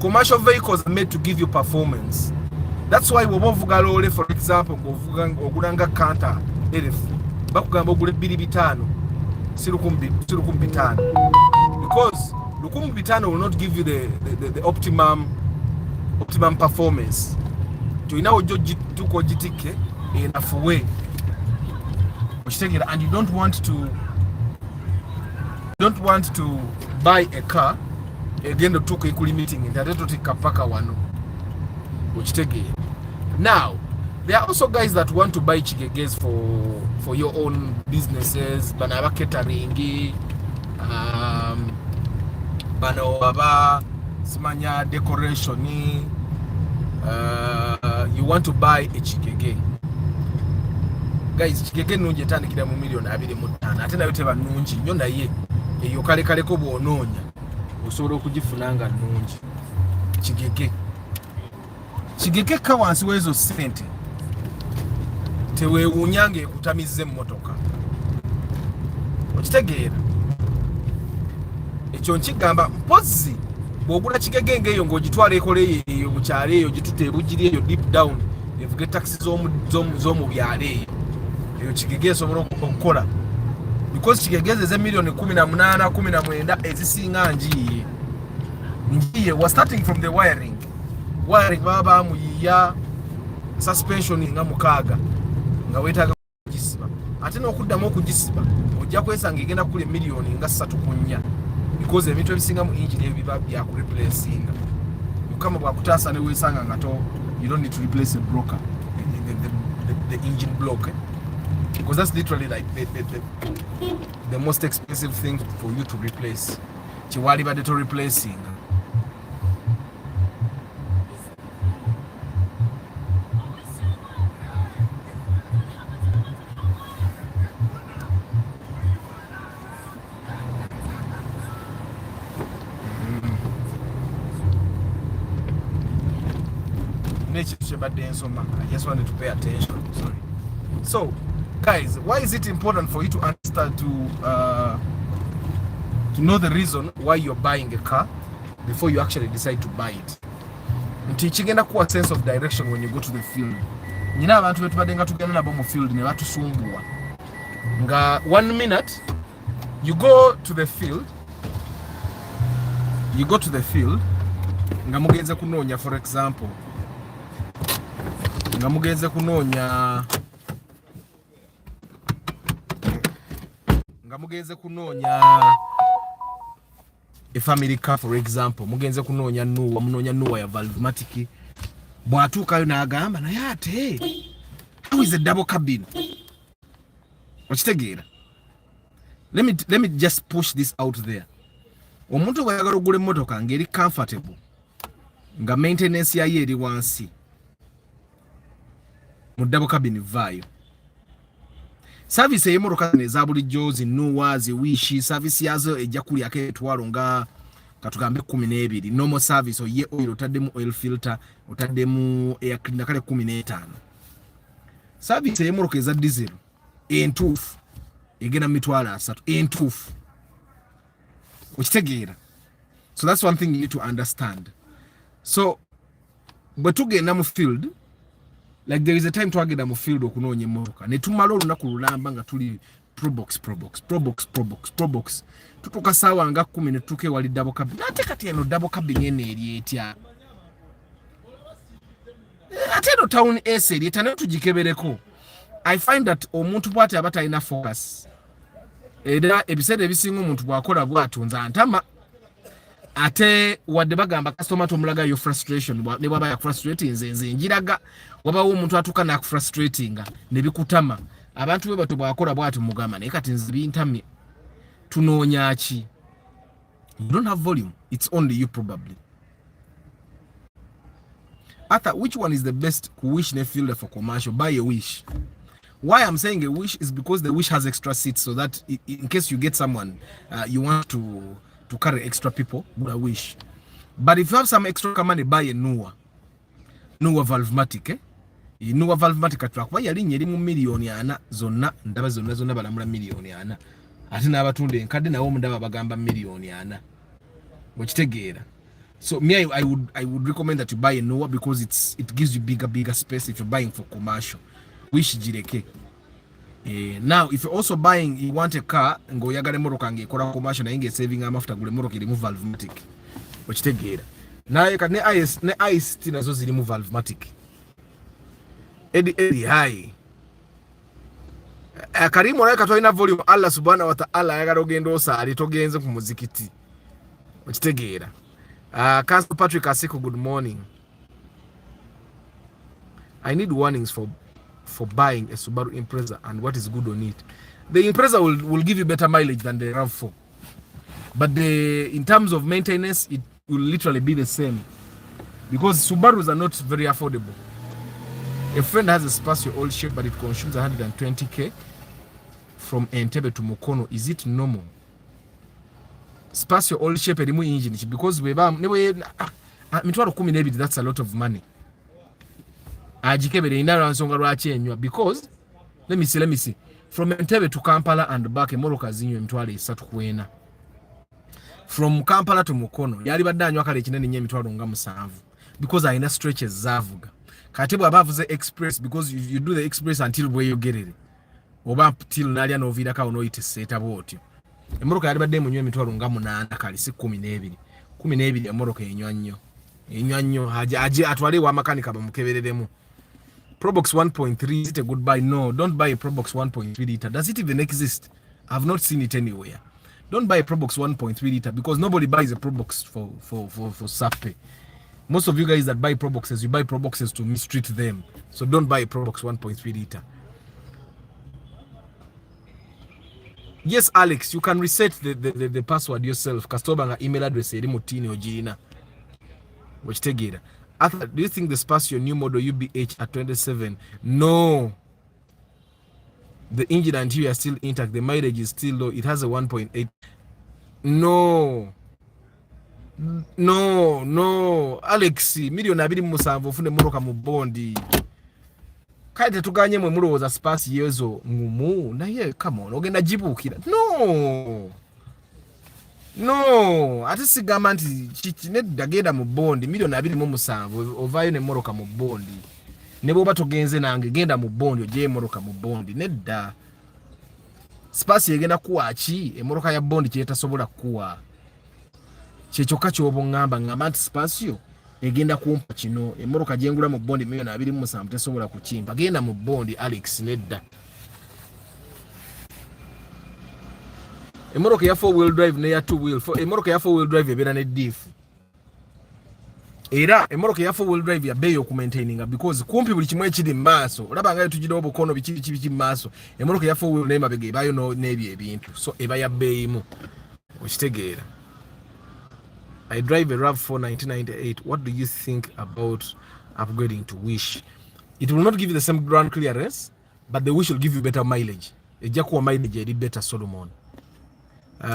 Commercial vehicles are made to give you performance. That's why we wovuga lole, for example, ogulanga kanta elef bakugamba ogule 2.5 sirukumbitano, because lukumbitano will not give you the optimum performance. To inawo tuko jitike enough way and you don't want to buy a car egenda tuka ikuli meeting ate totika paka wano ukitegere. Now there are also guys that want to buy chigeges for your own businesses, bana aba catering, bano aba simanya decoration, you want to buy a chigege. Guys, chigege nungi etandikira mu million 25 ate nayo teba nungi nnyo naye eyo kale ko bwononya osobola okugifunanga nungi. Chigege ka wansi wezo sente teweewuunyange ekutamize emmotoka okitegeera. Ekyo nkigamba mpozi bw'ogula chigege ngeyo ng'ogitwala ekole eyo mu kyalo eyo gitute ebugiri eyo deep down evuga taxi z'omu byalo eyo chigege esobola okukola because chigege ze million 18 19 ezisinga njiye was starting from the wiring baba muyiya suspension nga mukaaga nga wetaaga kugisiba ate n'okuddamu okugisiba ojja kwesanga egenda kule million nga 3.4 because ebintu ebisinga mu engine ebiba bya ku replacing kama bwakutaasa ne weesanga nga to you don't need to replace a blocker the engine block because that's literally like the most expensive thing for you to replace. Chiwali bade to replacing. I just wanted to pay attention. Sorry. So, guys, why is it important for you to understand to know the reason why you're buying a car before you actually decide to buy it? Teaching a sense of direction when you go to the field. You know, abantu betu badenga tugenda nabo mu field ne batusumbua. Nga 1 minute you go to the field. Nga mugenze kunonya, for example. Nga mugenze kunonya a family car, for example. Mugenze kunonya nuwa ya Valvematic. Bwatuukayo n'agamba naye ate how is a double cabin? Okitegeera. Let me just push this out there. Omuntu bw'ayagala ogula emmotoka ng'eri comfortable nga maintenance yayo eri wansi mu double cabin vaayo. Service y'emmotoka eza bulijjo zinuwa ziwishi service yazo ejja kulyako etwalo nga katugambe 12. Normal service oye oil otaddemu oil filter otaddemu air cleaner kale 15. Service y'emmotoka eza diesel entuufu egenda mitwalo 3 entuufu. Okitegeera. So that's one thing you need to understand. So bwe tugenda mu field, like there is a time twagenda mu field okunoonya emmotoka ne tumala olunaku lulamba nga tuli probox tutuuka saawa nga 10 ne tutuuka ewali double cabin. Ate kati eno double cabin eno eri etya? Ate eno town AC eri etya? Nayo tugikebereko. I find that omuntu bw'ati aba talina focus. Era ebiseera ebisinga omuntu bw'akola bw'atunza antama ate wadde bagamba customer tomulagayo frustration ne bwaba ya frustrating nze njiraga wabawo omuntu atuuka na frustrating ne bikutama abantu be bato bw'akola bw'ati mugamba naye kati nze bintamye tunoonya ki? You don't have volume. It's only you probably. Arthur, which one is the best Wish ne fielder for commercial? Buy a Wish. Why I'm saying a Wish is because the Wish has extra seats, so that in case you get someone you want to carry extra people, a Wish. But if you have some extra money, buy a Nuwa Valvematic. Nuwa Valvematic atwakuba yali nyeri mu million ana zonna ndaba zonna balamula million ana. Ate n'abatunde enkadde nawo mundaba bagamba million ana. Okitegeera. So me, I would recommend that you buy a Nuwa because it gives you bigger space if you're buying for commercial. Wish jireke. Now if you're also buying, you want a car ngo yagale moroka nge kola commercial na inge saving am after gule moroka ilimu Valvematic. Okitegeera. Naye ka ne ice tinazo zilimu Valvematic. Edi high. Karimu naye katwalina volume Allah subhanahu wa ta'ala ayagala ogenda osaali togenze ku muzikiti okitegeera. Council Patrick Asiku, good morning. I need warnings for buying a Subaru Impreza and what is good on it. The Impreza will give you better mileage than the RAV4, but in terms of maintenance it will literally be the same because Subarus are not very affordable. A friend has a Spacio old shape but it consumes 120k from Entebbe to Mukono. Is it normal? Spacio old shape erimu engine because mitwalo 12 that's a lot of money. Ajikebere indala nsonga lwaki enywa because let me see from Entebbe to Kampala and back emoroka zinyo emitwalo 3 kwena. From Kampala to Mukono yali badde anywa kale kinene nnyo emitwalo nga 7 because ayina stretches zavuga. Kati bwe abavuze express because you do the express until where you get it. Oba till nalya novira ka ono iteseta bwotyo. Emoroka yali badde munywa emitwalo nga 8 kali si 12. 12 emoroka enywa nnyo. Enywa nnyo aje atwale wa makanika bamukebereremu. Probox 1.3 is it a good buy? No, don't buy a Probox 1.3 liter. Does it even exist? I've not seen it anywhere. Don't buy a Probox 1.3 liter because nobody buys a Probox for SAPE. Most of you guys that buy Proboxes, you buy Proboxes to mistreat them. So don't buy a Probox 1.3 liter. Yes, Alex, you can reset the password yourself. Kastobanga email address erimutini ojina. Which tegera. Arthur, do you think the Spacio new model UBH at 27? No. The engine and interior are still intact. The mileage is still low. It has a 1.8. No. Alex, million 27 ofune moroka mu bondi. Kati tuganye mwe mulowooza Spacio yezo ngumu. Na ye, come on, ogenda jibukira. No, ate sigamba nti kinedda genda mu bondi million 27 ovayo ne moroka mu bondi. Ne bwoba togenze nange genda mu bondi oje moroka mu bondi nedda. Spacio egenda kuwaki emoroka ya bondi kyetasobola kuwa. Kyekyoka kyobo ngamba nti Spacio egenda kumpa kino emoroka jengula mu bondi million 27 tesobola kukimpa. Genda mu bondi Alex nedda. Emoroka ya 4-wheel drive ne ya 2-wheel. Emoroka ya 4-wheel drive ebera ne diff. Era emoroka ya 4-wheel drive ya beyo ku maintaininga because kumpi buli kimwe kiri maaso. Olaba nga tujira obukono biki maaso. Emoroka ya 4-wheel ne mabege bayo no nebye ebintu. So eba ya beyimu. Okitegeera. I drive a RAV4 1998. What do you think about upgrading to Wish? It will not give you the same ground clearance, but the Wish will give you better mileage. Ejja kuwa mileage eri better Solomon. Up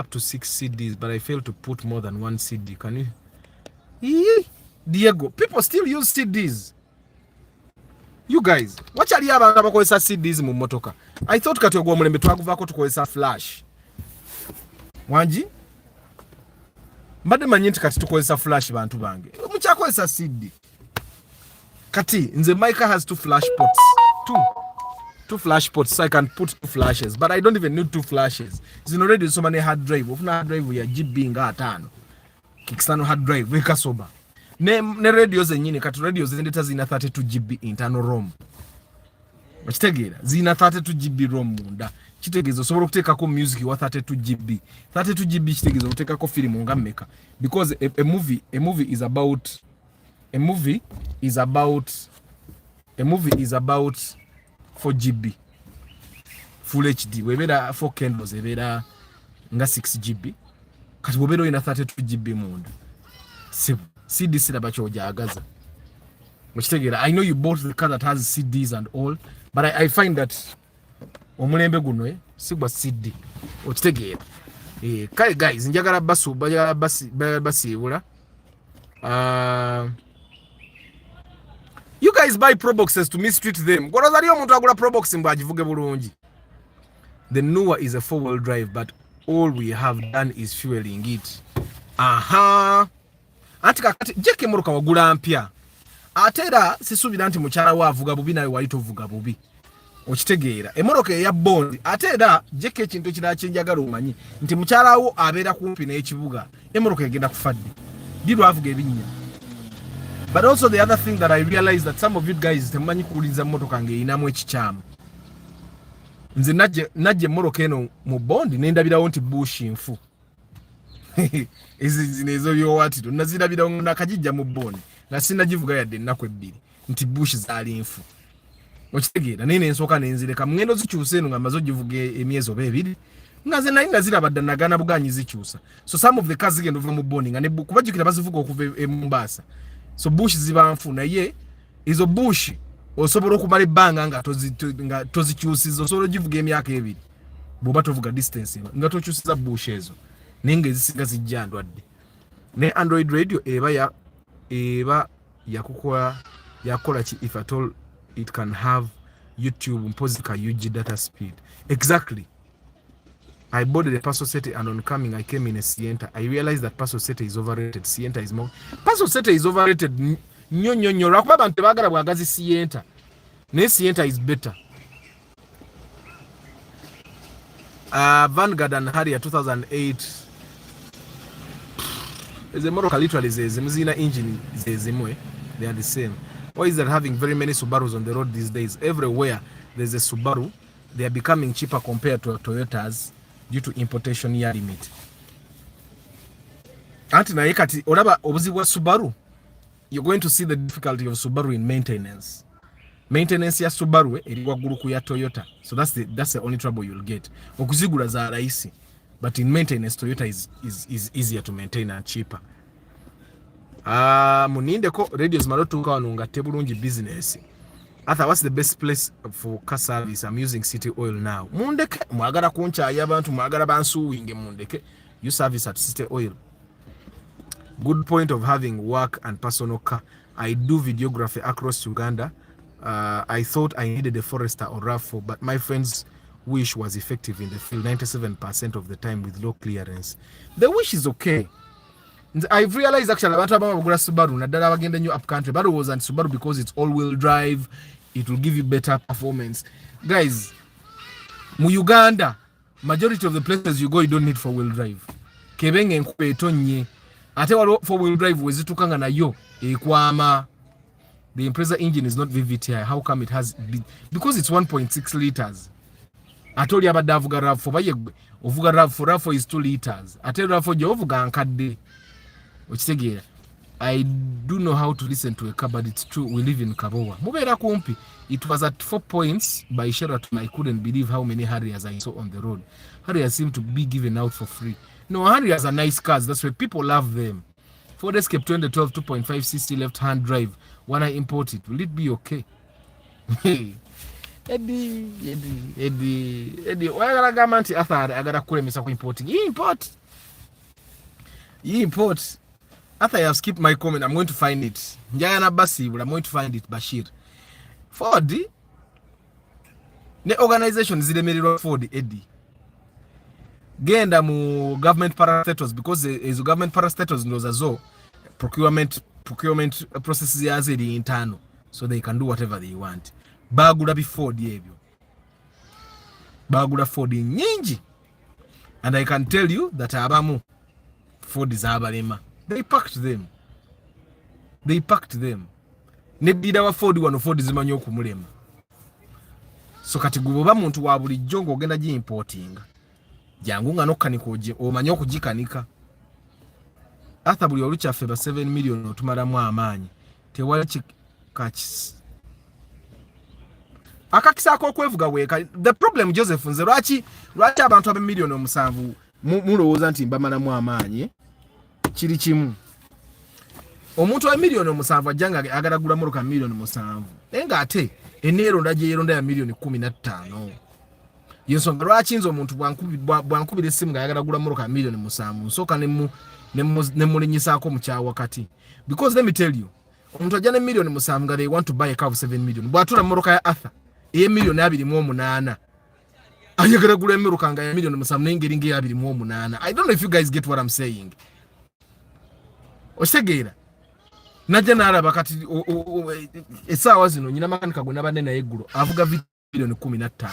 to 6 CDs, but I failed to put more than 1 CD. Can you? Diego, people still use CDs. You guys, watch ali abantu abakozesa CDs mu motoka. I thought kati ogwo mulembe twakuvako tukozesa flash. Wanji? Mbadde manyi nti kati tukozesa flash bantu bange. Mukyakozesa CD. Kati nze Micah has 2 flash ports. Two flash ports, so I can put 2 flashes, but I don't even need 2 flashes. It's already so many hard drive. Ofuna hard drive ya GB nga 5. Kicksano hard drive weka soba. Ne radio zenyine kati radio zendeta zina 32 GB internal ROM. Wachitegera zina 32 GB ROM munda. Kitegezo sobola kuteka ko music wa 32 GB. 32 GB kitegezo kuteka ko film nga mmeka because a movie is about 4 GB full HD. Webera 4 candles ebera nga 6 GB. Kati webera ina 32 GB munda. CD siraba kyojagaza. Mukitegera, I know you bought the car that has CDs and all, but I find that omulembe guno sigwa CD. Okitegera. Kale guys, njagala basiibula. You guys buy Proboxes to mistreat them. Gwozali omuntu agula Probox mba agivuge bulungi. The newer is a 4-wheel drive, but all we have done is fueling it. Aha. Anti kakati jeke moroka wagula mpya. Atera sisubira nti mukyala wa avuga bubi nawe wali tovuga bubi. Okitegeera. Emoroka ya bond atera jeke ekintu kirala kyenjagala omanyi nti mukyala wo abeera kumpi n'ekibuga. Emoroka egenda kufadde. Dirwa avuga ebinnya. But also the other thing that I realized that some of you guys temanyi kuuliza motoka ng'erinamu ekikyama. Nze najje mmotoka eno mu bondi nendabirawo nti bush nfu. Ezo byowatiro nazirabirawo nakajijja mu bondi nga sinnagivuga yadde ennaku ebbiri nti bush zaali nfu. Okitegeera nene ensooka nenzireka mungendo zikyusa eno nga maze ogivuga emyezi oba ebiri nga ze naye nga zirabadde nagana buganyi zikyusa. So some of the cars zigenda ova mu bondi nga kubajjukira bazivuga okuva e Mombasa. So bush ziba nfu naye izo bush osobola okumala ebbanga nga tozikyusiza osobola ogivuga emyaka ebiri bw'oba tovuga distance nga tokyusiza bush ezo naye ng'ezisinga zijja ndwadde. Ne Android radio eba yakola ki if at all it can have YouTube mpozi ka UG data speed. Exactly. I bought the Paso Sete and on coming I came in a Sienta. I realized that Paso Sete is overrated. Sienta is more. Paso Sete is overrated. Nyo. Rakuba bantu bagala bwagazi Sienta. Ne Sienta is better. Vanguard and Harrier 2008. Is a motor literally zina engine zimwe. They are the same. Why is that having very many Subarus on the road these days? Everywhere there's a Subaru. They are becoming cheaper compared to Toyotas due to importation year limit. Anti na yekati olaba obuzibu wa Subaru, you're going to see the difficulty of Subaru in maintenance. Maintenance ya Subaru eri waggulu ku ya Toyota. So that's the only trouble you'll get. Okuzigula za rahisi, but in maintenance Toyota is easier to maintain and cheaper. Munindeko radios malotuka wanunga tebulungi business. Atha, what's the best place for car service? I'm using City Oil now. Mundeke mwagala kuncha y'abantu mwagala bansuwinge mundeke. You service at City Oil. Good point of having work and personal car. I do videography across Uganda. I thought I needed a forester or RAV4, but my friend's wish was effective in the field 97% of the time with low clearance. The wish is okay. I've realized actually abantu abagula Subaru naddala bagenda new up country, but it wasn't Subaru because it's all-wheel drive. It will give you better performance. Guys, mu Uganda, majority of the places you go, you don't need four-wheel drive. Kebenge nkupe etonye. Ate walo four-wheel drive wezitukanga na yo ekwama. The Impreza engine is not VVTi. How come it has? Because it's 1.6 liters. Atoli abadde avuga RAV4 baye ovuga RAV4 is 2 liters. Ate RAV4 je ovuga nkadde. Okitegeera. I do know how to listen to a car, but it's true. We live in Kabowa. Mubera kumpi. It was at 4 points by Sheraton. I couldn't believe how many Harriers I saw on the road. Harriers seem to be given out for free. No, Harriers are nice cars. That's why people love them. Ford Escape 2012 2.5cc left-hand drive. When I import it, will it be okay? Eddie. Why are you going to importing? You import. After I have skipped my comment, I'm going to find it. Njayana Basi, I'm going to find it. Bashir. Ford. The organization is the Ford Eddie. Genda mu government parastatals because is government parastatals knows as well. Procurement processes yaze the internal, so they can do whatever they want. Bagula bi Ford yebyo. Bagula Ford nyingi. And I can tell you that abamu Ford is abalema. They packed them. Ne bida wa Ford wano Ford zimanyo okumulema. So kati guboba muntu wa buli jongo ogenda gi importing. Jangu nga nokkanikoje omanyo okugikanika. Ata buli olucha feba 7 million otumalamu amaanyi. Tewali kachis. Akakisako okwevuga weka. The problem Joseph nze lwaki abantu abe million omusanvu mulowooza nti mbamalamu amaanyi. Kiri kimu. Omuntu wa million omusanvu ajanga agaragula muruka million omusanvu. Enga ate enero ndaje yeronda ya million 15. Yensonga lwaki nzo omuntu bwankubira essimu nga agaragula muruka million omusanvu. Soka nemulinyisako mu kya wakati. Because let me tell you, omuntu ajana million omusanvu nga they want to buy a car of 7 million. Bwatula muruka ya Arthur million 28. Ayagaragula emiruka nga ya million omusanvu n'engeri nge ya 28. I don't know if you guys get what I'm saying. Osegeera najja nalaba kati esaawa zino nyina makanika gwe nabadde naye eggulo avuga million 15.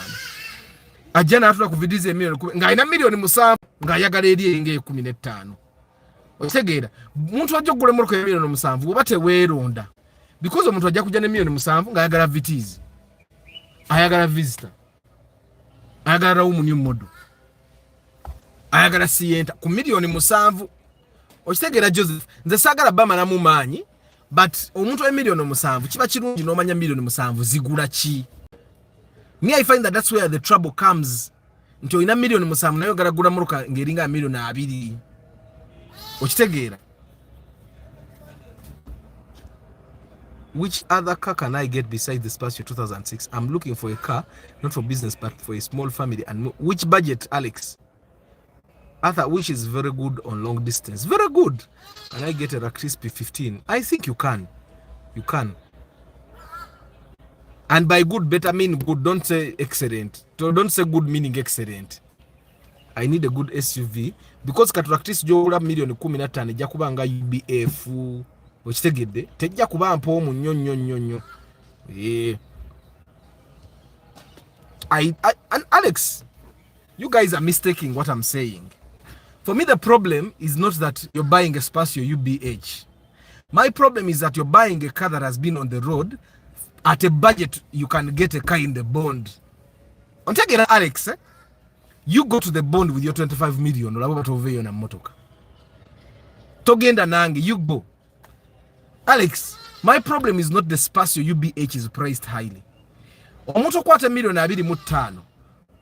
Ajja n'atula ku vidiyo million 10 nga ina million 7 nga ayagala eri enge 15. otegeera muntu ajja okugula emmotoka ya milioni 7 oba teweeronda because omuntu ajja kujja ne milioni 7 ng'ayagala vitizi ayagala visitor ayagala rawumu new model ayagala sienta ku milioni 7 okitegeera Joseph nze saagala bamala mu maanyi but omuntu wa milioni 7 kiba kirungi n'omanya milioni 7 zigula ki. Me I find that that's where the trouble comes. Nti olina milioni 7 nayo oyagala gula mmotoka ng'eringa milioni 2 okitegeera. Which other car can I get besides the Spacio 2006? I'm looking for a car, not for business, but for a small family. And which budget, Alex? Arthur, which is very good on long distance. Very good. Can I get a crispy 15? I think you can. You can. And by good, better mean good. Don't say excellent. Don't say good meaning excellent. I need a good SUV because Catractis Jola million kuminatani Jakubanga UBF. Okitegedde tejja kuba mpoomu nnyo. And Alex, you guys are mistaking what I'm saying. For me, the problem is not that you're buying a Spacio UBH. My problem is that you're buying a car that has been on the road at a budget you can get a car in the bond. On take it, Alex, you go to the bond with your 25 million olaba na motoka. Togenda nange, you go. Alex, my problem is not the Spacio UBH is priced highly. Omuntu kwata milioni 25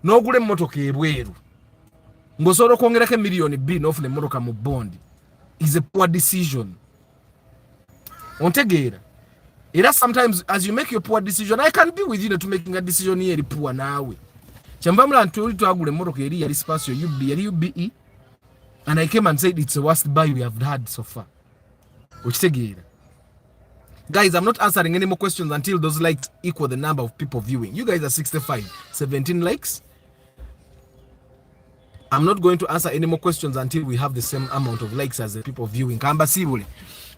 n'ogule motoka ebweru ng'osobola okwongerako milioni 2 n'ofuna emmotoka mu bond is a poor decision. Ontegeera. Era sometimes as you make your poor decision, I can be with you to making a decision here poor naawe. Kyambamula ntuli twagula emmotoka eri yali Spacio UBE and I came and said it's the worst buy we have had so far. Okitegeera. Guys, I'm not answering any more questions until those likes equal the number of people viewing. You guys are 65, 17 likes. I'm not going to answer any more questions until we have the same amount of likes as the people viewing. Kamba Sibule,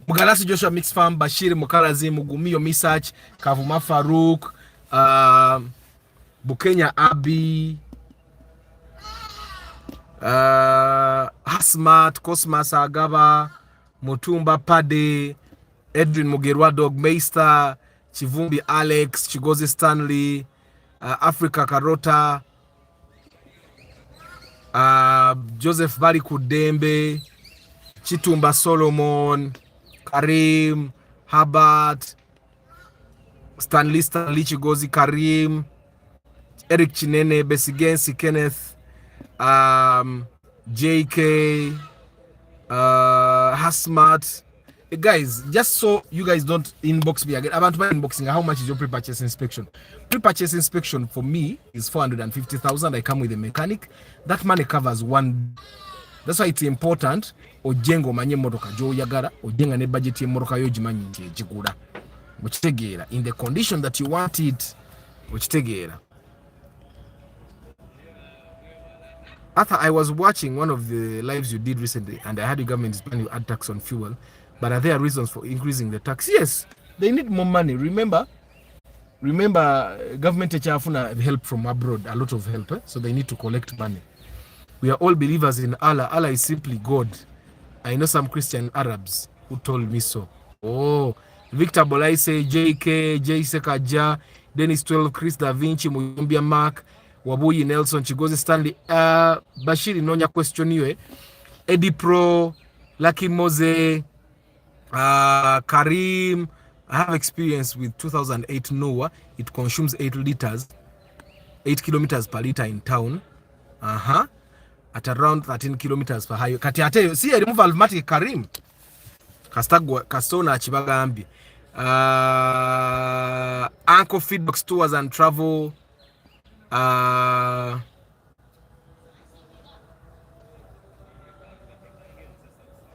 Mugalasi Joshua Mix Farm, Bashir Mukarazi, Mugumiyo Misach, Kavuma Farouk, Bukenya Abi, Hasmat, Cosmas Agaba, Mutumba Pade, Edwin Mugerwa Dog Meister, Chivumbi Alex, Chigozi Stanley, Africa Karota, Joseph Bari Kudembe, Chitumba Solomon, Karim, Habat, Stanley Chigozi Karim, Eric Chinene, Besigensi Kenneth, JK, Hasmat. Guys, just so you guys don't inbox me again about my unboxing, how much is your pre-purchase inspection? Pre-purchase inspection for me is 450,000. I come with a mechanic. That money covers one. That's why it's important. Ojengo manye motoka jo yagara, ojenga ne budget ye motoka yo jimanyi jigura. Okitegeera in the condition that you want it. Okitegeera. Arthur, I was watching one of the lives you did recently, and I heard the government is planning to add tax on fuel. But are there reasons for increasing the tax? Yes, they need more money. Remember, government have help from abroad, a lot of help. So they need to collect money. We are all believers in Allah. Allah is simply God. I know some Christian Arabs who told me so. Oh, Victor Bolai say JK, J Sekaja, Dennis 12, Chris Da Vinci, Mumbia Mark, Wabuyi Nelson, Chigozi Stanley, Bashiri Nonya question you, Eddie Pro, Lucky Mose, Karim. I have experience with 2008 Noah. It consumes 8 kilometers per liter in town. At around 13 kilometers per highway. Kati ate see remove Almatic Karim. Kastagwa Kastona Chibagambi. Uncle Feedbox Tours and Travel.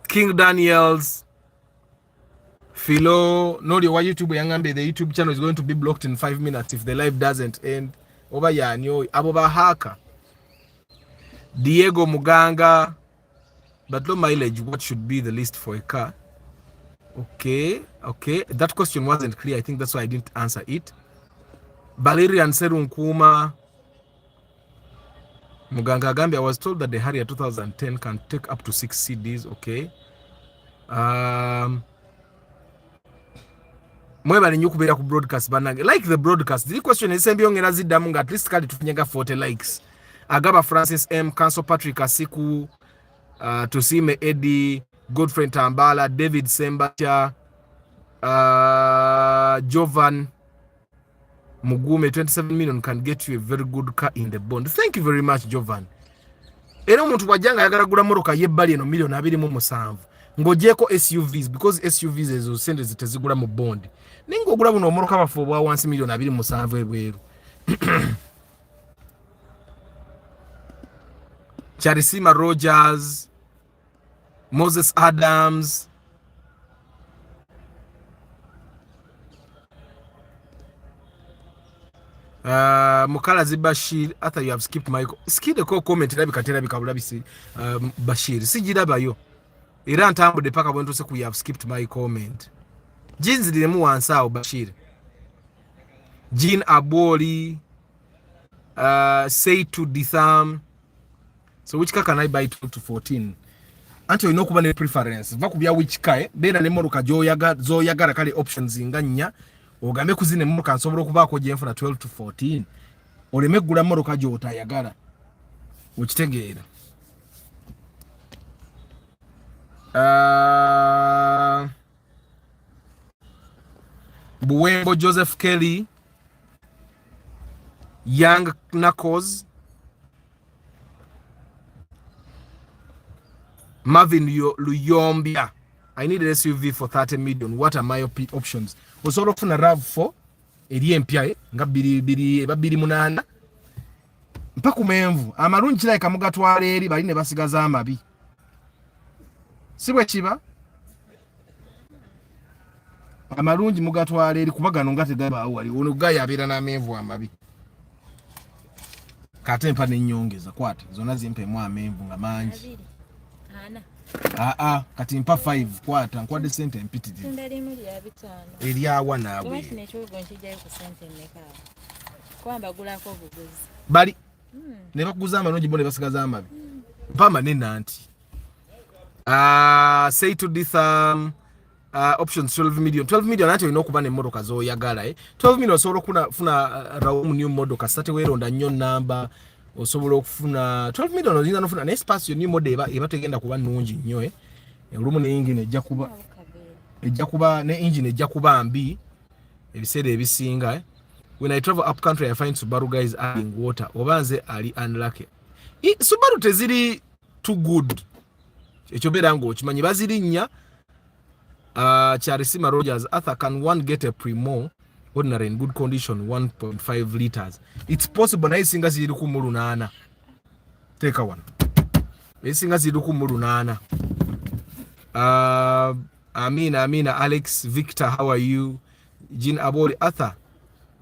King Daniels. Philo, no, why YouTube Yangambe, the YouTube channel is going to be blocked in 5 minutes if the live doesn't end. Over Yanyo, Aboba Haka, Diego Muganga, but low mileage, what should be the list for a car? Okay. That question wasn't clear. I think that's why I didn't answer it. Valerian Serun Kuma, Muganga Gambia, I was told that the Harrier 2010 can take up to 6 CDs. Okay. mwebale nnyo kubeera ku broadcast bannange like the broadcast ziri question ezisembyongera ziddamu nga at least kali tufunyaga 40 likes agaba Francis M Council Patrick Asiku Tusime Eddie Godfrey Tambala David Sembacha Jovan Mugume 27 million can get you a very good car in the bond. Thank you very much Jovan. Era omuntu wajanga ayagala gula moroka yebbali eno million 27 ng'ogyeko SUVs because SUVs ezo sente zitezigula mu bond ninga ogula buno omoroka bafo bwa wansi million 27 ebweru Charisima Rogers Moses Adams Mukalazi Bashir after you have skipped my skid ko comment labikatera bikabulabisi Bashir sijirabayo era ntambudde paka bwe ntuse ku you have skipped my comment jinzi diremu wansao Bashir Jean Aboli say to Ditham so which car can I buy 12 to 14 anti olina okuba ne preference va kubya which car beera ne moruka zoyagala kale options nga nnya ogambe kuzine moruka nsobola okubaako gyenfuna 12 to 14 oleme gula moruka gyotayagala okitegeera Buwembo Joseph Kelly Young Knuckles Marvin Luyombia I need an SUV for 30 million. What are my options? Osobola okufuna RAV4 eri empya nga babiri munana mpaka menvu amalungi kirayi kamugatwala eri bali ne basigaza amabi sibwe kiba amalungi mugatwala eri kuba gano nga tegabaawo wali ono gayabeera n'amenvu amabi kate mpa n'ennyongeza kwata zonna zimpemu amenvu nga mangi kati mpa 5 kwata nkwade sente empitirivu eryawa naabwe bali ne bakuguza amalungi bo ne basigaza amabi mpa manene anti say to this options 12 million ati olina okuba n'emmotoka z'oyagala 12 million osobola okufuna raum new model kasate weeronda nnyo namba osobola okufuna 12 million oyinza n'ofuna naye space new model eba tegenda kuba nnungi nnyo olumu ne engine ejja kuba mbi ebiseera ebisinga when I travel up country I find Subaru guys adding water obanze ali unlucky Subaru teziri too good ekyo beera ng'okimanyi bazirinnya Charisima Rogers Arthur, can one get a Primo ordinary in good condition 1.5 liters? It's possible. Na isinga ziri ku mulunana. Take one. Isinga ziri ku mulunana. Amina Alex Victor, how are you? Jean Abori Arthur.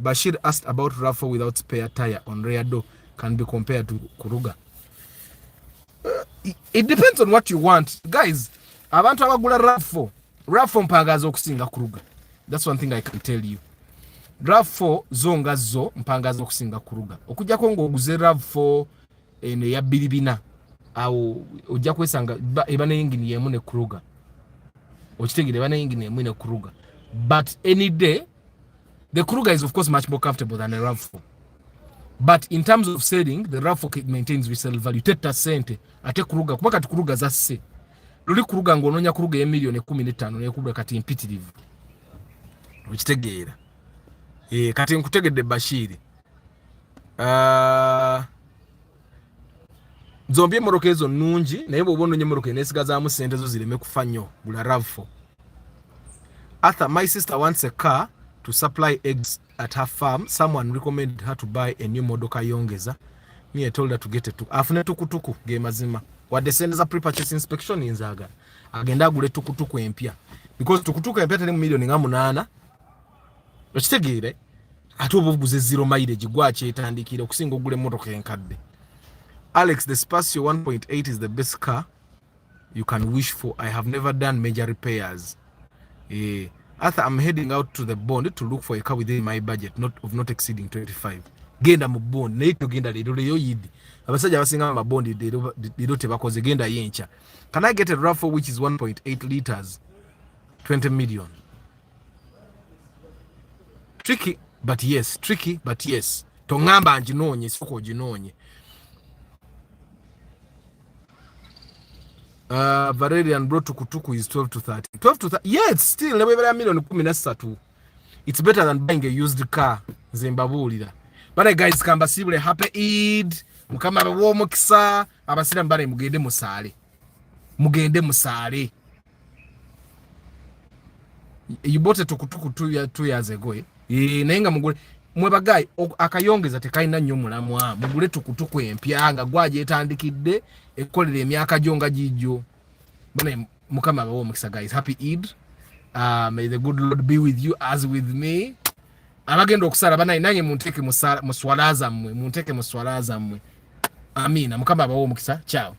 Bashir asked about RAV4 without spare tire on rear door can be compared to Kuruga. It depends on what you want. Guys, abantu abagula RAV4 mpangaza okusinga Kuruga. That's one thing I can tell you. RAV4 zonga zo mpangaza okusinga Kuruga. Okujjako ng'oguze RAV4 eno ya bilibina au ojja kwesanga eba ne engine yemu ne Kuruga. Okitegere eba ne engine yemu ne Kuruga. But any day the Kuruga is of course much more comfortable than a RAV4. But in terms of selling, the RAV4 maintains resale value. Teta sente ate Kuruga kuba kati Kuruga zasse. Luli Kuruga ng'ononya Kuruga ya million 15 nekubula kati impitirivu. Okitegeera. Kati nkutegedde Bashiri. Zombi emmoroka ezo nnungi naye bw'oba ononye emmoroka eneesigazaamu ssente zo zireme kufa nnyo gula RAV4. Arthur, my sister wants a car to supply eggs at her farm. Someone recommended her to buy a new model kayongeza. Me, I told her to get a afune tukutuku ge mazima. Wadde sente za pre-purchase inspection nzaga. Agenda agule tukutuku empya. Because tukutuku empya teri mu million nga 8. Okitegeere ate oba oguze 0 mileage gwakyetandikira okusinga ogule emmotoka enkadde. Alex, the Spacio 1.8 is the best car you can wish for. I have never done major repairs. Arthur, I'm heading out to the bond to look for a car within my budget, not exceeding 25. genda mu bondi naye togenda leero yidi abasajja abasinga mu bondi leero tebakoze genda yencha. Can I get a raffle which is 1.8 liters 20 million? Tricky but yes tongamba njinonye soko jinonye. Valerian bro tukutuku is 12 to 30. 12 to 30. Yeah, it's still never million 13. It's better than buying a used car. Zimbabwe. But guys, kamba sibule happy Eid. Mukama bawo mukisa abasira mbale mugende musale. You bought a tukutuku 2 years ago. Nainga mugule mwe bagayi akayongeza tekaina nnyo mulamwa mugule tukutuku empya nga gwaje etandikidde ekolera emyaka jonga jijjo. Bana mukama bawo mukisa guys. Happy Eid. May the good Lord be with you as with me. Abagenda okusala bana nange munteke muswalaza mmwe. Amina mukama bawo mukisa. Ciao.